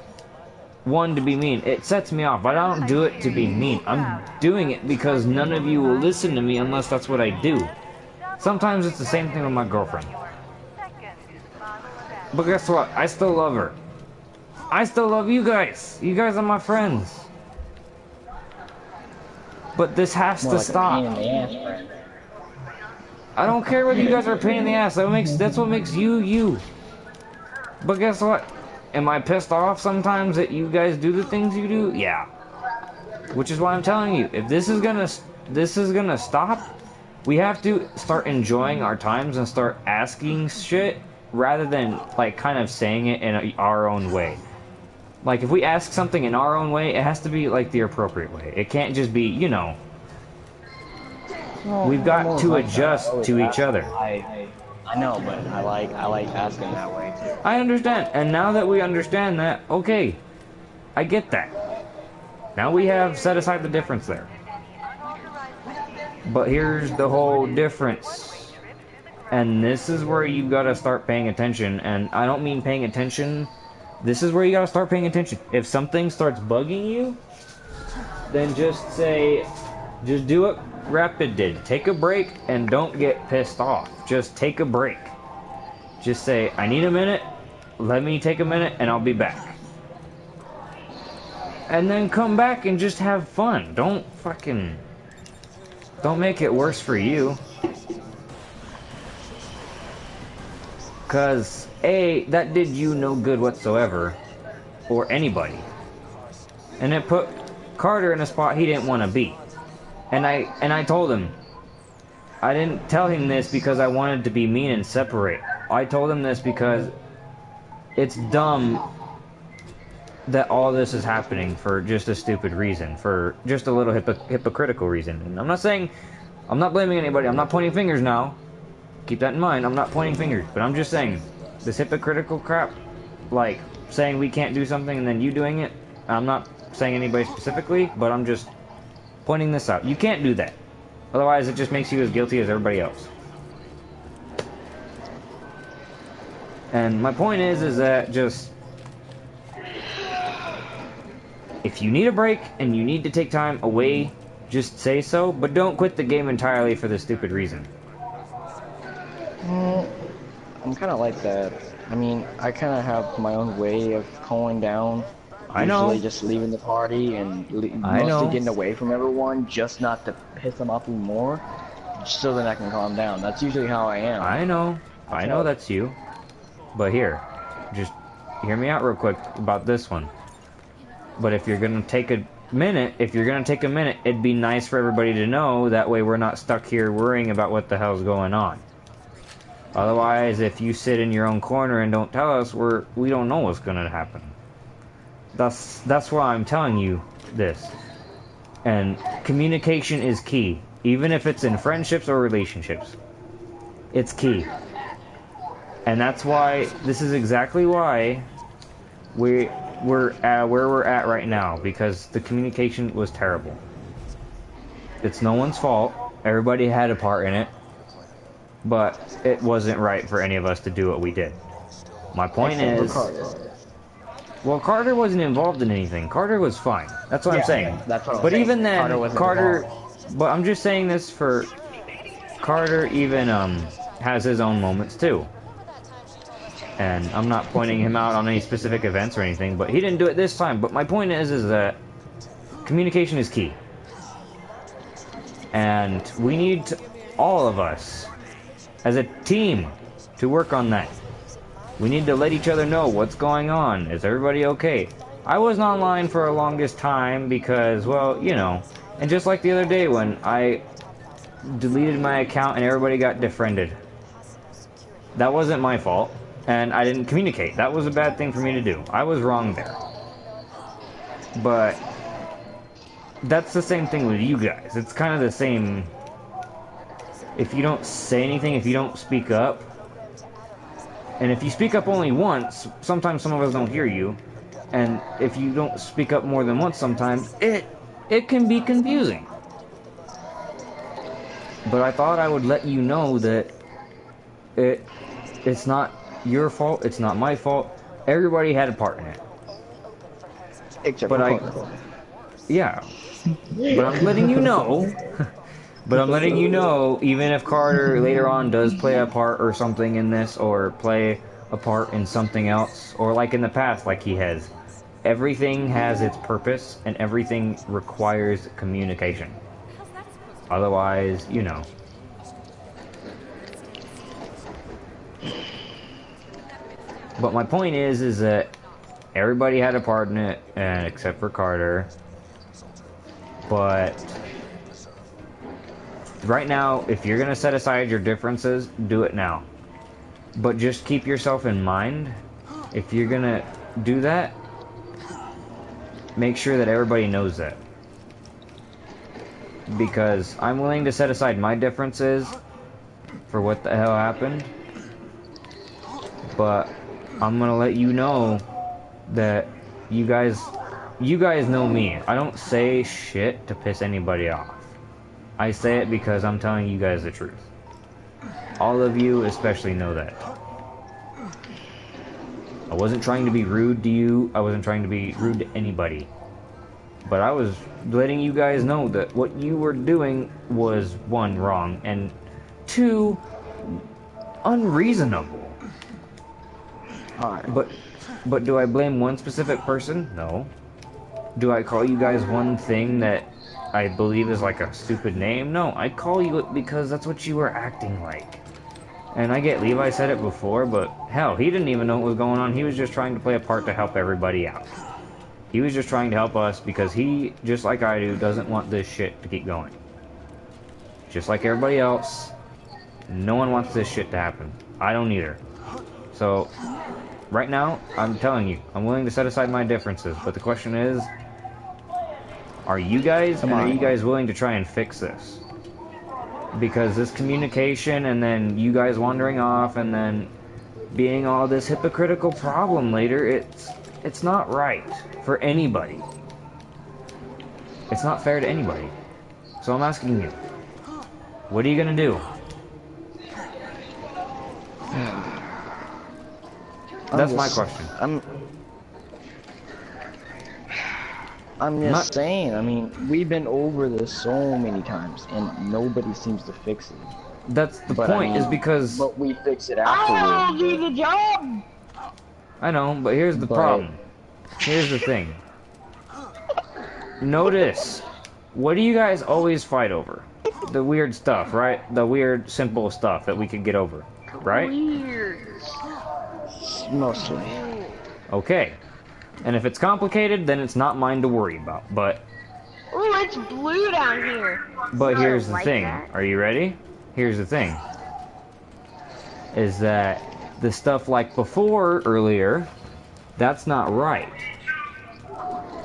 one, to be mean. It sets me off. I don't do it to be mean. I'm doing it because none of you will listen to me unless that's what I do. Sometimes it's the same thing with my girlfriend. But guess what? I still love her. I still love you guys. You guys are my friends. But this has to stop. I don't care whether you guys are a pain in the ass. That's what makes you, you. But guess what? am I pissed off sometimes that you guys do the things you do? Yeah. Which is why I'm telling you, if this is gonna stop, we have to start enjoying our times and start asking shit rather than like kind of saying it in our own way. Like if we ask something in our own way, it has to be like the appropriate way. It can't just be, you know. Well, We've got to adjust to each other. I know, but I like asking that way too. I understand, and now that we understand that, okay, I get that. Now we have set aside the difference there. But here's the whole difference. And this is where you gotta start paying attention, and I don't mean paying attention. This is where you gotta start paying attention. If something starts bugging you, then just do what Rapid did. Take a break and don't get pissed off. Just take a break. Just say, I need a minute, let me take a minute and I'll be back. And then come back and just have fun. Don't make it worse for you. Cause A, that did you no good whatsoever. Or anybody. And it put Carter in a spot he didn't want to be. And I told him, I didn't tell him this because I wanted to be mean and separate. I told him this because it's dumb that all this is happening for just a stupid reason, for just a little hypocritical reason. And I'm not blaming anybody, I'm not pointing fingers now. Keep that in mind, I'm not pointing fingers, but I'm just saying, this hypocritical crap, like saying we can't do something and then you doing it, I'm not saying anybody specifically, but I'm just pointing this out. You can't do that. Otherwise, it just makes you as guilty as everybody else. And my point is that just... if you need a break and you need to take time away, just say so, but don't quit the game entirely for this stupid reason. I'm kind of like that. I mean, I kind of have my own way of cooling down. I know. Usually just leaving the party and mostly getting away from everyone, just not to piss them off even more, so that I can calm down. That's usually how I am. I know. I know that's you. But here, just hear me out real quick about this one. But if you're gonna take a minute, it'd be nice for everybody to know. That way we're not stuck here worrying about what the hell's going on. Otherwise, if you sit in your own corner and don't tell us, we don't know what's gonna happen. That's why I'm telling you this. And communication is key, even if it's in friendships or relationships. It's key. And that's why, this is exactly why we're at where we're at right now, because the communication was terrible. It's no one's fault. Everybody had a part in it. But it wasn't right for any of us to do what we did. My point is... well, Carter wasn't involved in anything. Carter was fine. That's what I'm saying. That's what I'm but saying. Even then, Carter... but I'm just saying this for... Carter even has his own moments too. And I'm not pointing him out on any specific events or anything, but he didn't do it this time. But my point is that communication is key. And we need to, all of us, as a team, to work on that. We need to let each other know what's going on. Is everybody okay? I wasn't online for the longest time because, well, you know. And just like the other day when I deleted my account and everybody got defriended. That wasn't my fault. And I didn't communicate. That was a bad thing for me to do. I was wrong there. But that's the same thing with you guys. It's kind of the same. If you don't say anything, if you don't speak up, and if you speak up only once, sometimes some of us don't hear you. And if you don't speak up more than once, sometimes it can be confusing. But I thought I would let you know that it's not your fault, it's not my fault. Everybody had a part in it. Except but yeah. But I'm letting you know. But I'm letting you know, even if Carter later on does play a part or something in this, or play a part in something else, or like in the past, like he has, everything has its purpose, and everything requires communication. Otherwise, you know. But my point is that Everybody had a part in it, and except for Carter. But right now, if you're gonna set aside your differences, do it now. But just keep yourself in mind. If you're gonna do that, make sure that everybody knows that. Because I'm willing to set aside my differences for what the hell happened. But I'm gonna let you know that you guys know me. I don't say shit to piss anybody off. I say it because I'm telling you guys the truth. All of you especially know that. I wasn't trying to be rude to you. I wasn't trying to be rude to anybody. But I was letting you guys know that what you were doing was, 1, wrong, and 2, unreasonable. Alright. But do I blame one specific person? No. Do I call you guys one thing that I believe is like a stupid name? No, I call you it because that's what you were acting like. And I get Levi said it before, but hell, he didn't even know what was going on. He was just trying to play a part to help everybody out. He was just trying to help us because he, just like I do, doesn't want this shit to keep going. Just like everybody else, no one wants this shit to happen. I don't either. So, right now, I'm telling you, I'm willing to set aside my differences, but the question is, are you guys willing to try and fix this? Because this communication and then you guys wandering off and then being all this hypocritical problem later, it's not right for anybody. It's not fair to anybody. So I'm asking you, what are you gonna do? That's my question. I'm just saying, I mean, we've been over this so many times, and nobody seems to fix it. That's the point, is because... But we fix it afterwards. I'll do the job! I know, but here's the problem. Here's the thing. Notice, what do you guys always fight over? The weird stuff, right? The weird, simple stuff that we could get over, right? Weird. Mostly. Okay. And if it's complicated, then it's not mine to worry about, but... Ooh, it's blue down here. But here's the thing. Are you ready? Here's the thing. Is that the stuff like before, earlier, that's not right.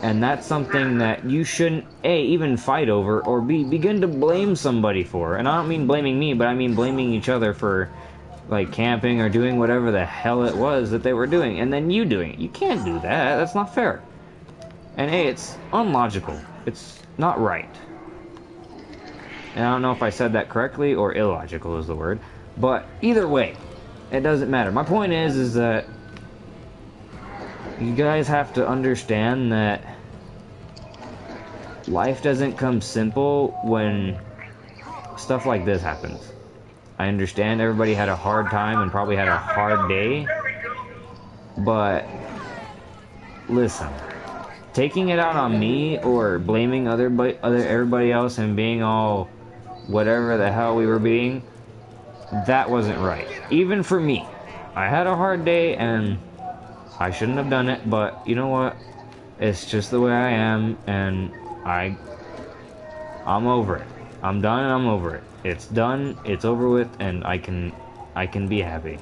And that's something that you shouldn't, A, even fight over, or B, begin to blame somebody for. And I don't mean blaming me, but I mean blaming each other for... like camping or doing whatever the hell it was that they were doing, and then you doing it. You can't do that. That's not fair. And A, it's unlogical. It's not right. And I don't know if I said that correctly or illogical is the word, but either way, it doesn't matter. My point is that you guys have to understand that life doesn't come simple when stuff like this happens. I understand everybody had a hard time and probably had a hard day, but listen, taking it out on me or blaming everybody else and being all whatever the hell we were being, that wasn't right. Even for me, I had a hard day and I shouldn't have done it, but you know what? It's just the way I am, and I'm over it. I'm done and I'm over it. It's done, it's over with, and I can be happy.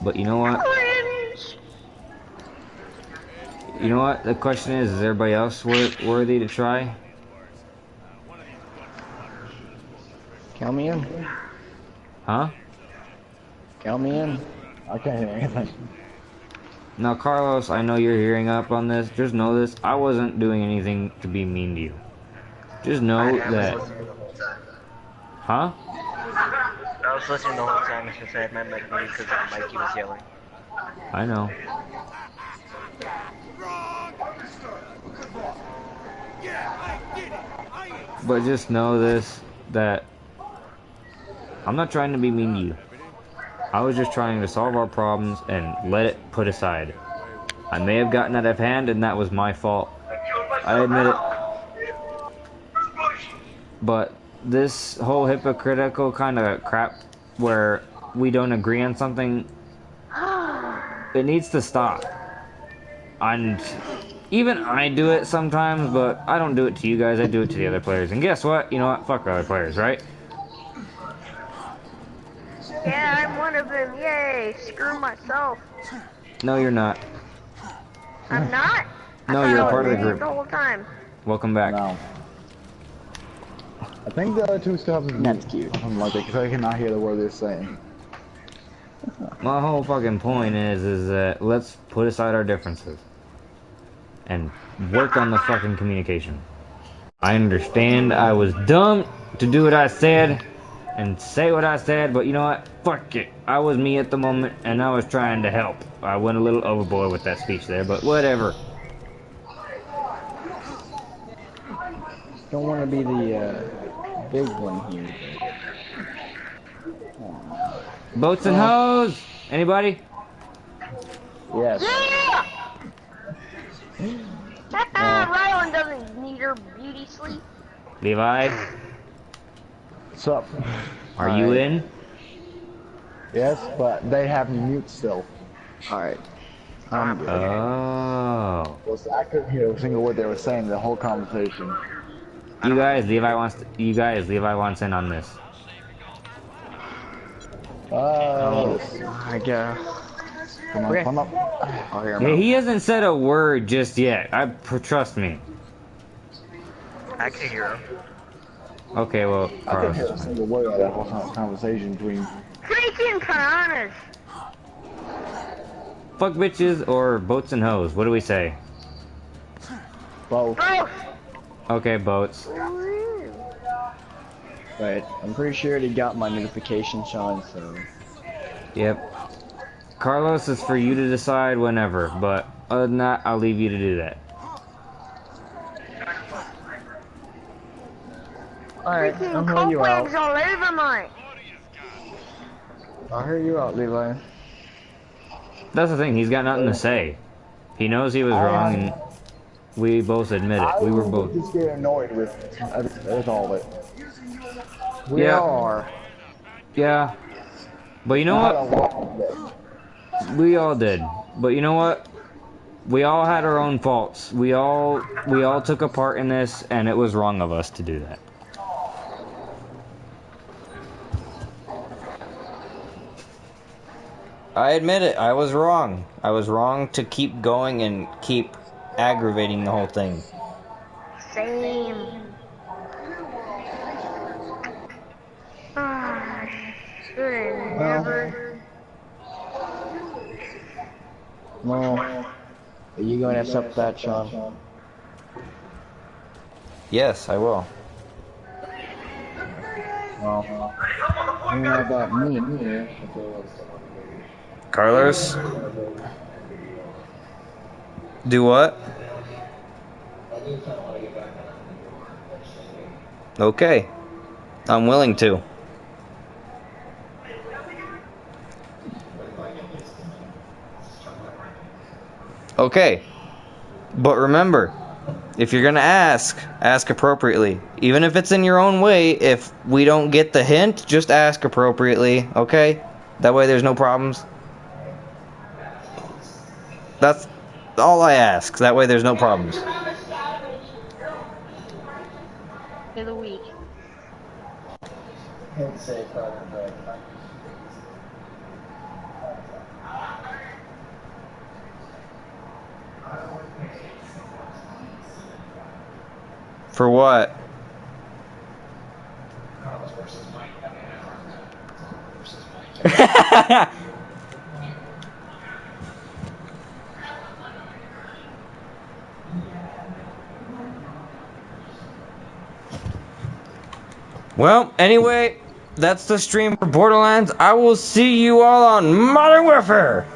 But you know what? You know what? The question is everybody else worthy to try? Count me in. Huh? Count me in. I can't hear anything. Now, Carlos, I know you're hearing up on this. Just know this. I wasn't doing anything to be mean to you. Just know that... Huh? I was listening the whole time. It's just I had my mic muted because Mikey was yelling. I know. But just know this, that I'm not trying to be mean to you. I was just trying to solve our problems and let it put aside. I may have gotten out of hand and that was my fault. I admit it. But this whole hypocritical kind of crap where we don't agree on something, It needs to stop. And even I do it sometimes, but I don't do it to you guys. I do it to the other players. And guess what? You know what? Fuck other players, right? Yeah, I'm one of them. Yay! Screw myself. No, you're not. I'm not. No, you're a part of the group. The whole time. Welcome back. No. I think the other two still have That's cute. Something like that, because I cannot hear the word they're saying. My whole fucking point is that let's put aside our differences and work on the fucking communication. I understand I was dumb to do what I said and say what I said, but you know what? Fuck it. I was me at the moment, and I was trying to help. I went a little overboard with that speech there, but whatever. Don't want to be the big one here. Boats and hoes! Anybody? Yes. Yeah! Rylan doesn't need her beauty sleep. Levi? What's up? Are you in? Yes, but they have me mute still. Alright. I'm good. Oh. Well, so I couldn't hear a single word they were saying the whole conversation. You guys, Levi wants in on this. I guess. Come on, come up. Yeah, he hasn't said a word just yet. Trust me. I can hear him. Okay, well, I couldn't hear a single word of that whole conversation between... Freaking piranhas! Fuck bitches or boats and hoes? What do we say? Both. Both! Okay, boats. But I'm pretty sure he got my notification, Sean, so... Yep. Carlos, is for you to decide whenever, but other than that, I'll leave you to do that. Alright, I'll hear you out. All over mine. I'll hear you out, Levi. That's the thing, he's got nothing to say. He knows he was wrong, and we both admit it. We were both... just get annoyed with all of it. We are. Yeah. But you know what? We all did. But you know what? We all had our own faults. We all took a part in this, and it was wrong of us to do that. I admit it. I was wrong. I was wrong to keep going and keep aggravating the whole thing. Same. Should never. No. Are you going to accept that, Sean? Yes, I will. Well, you know about me here. Carlos? Do what? Okay. I'm willing to. Okay. But remember, if you're gonna ask appropriately. Even if it's in your own way, if we don't get the hint, just ask appropriately, okay? That way there's no problems. That's all I ask. That way there's no problems. For the week. For what? Well, anyway, that's the stream for Borderlands. I will see you all on Modern Warfare.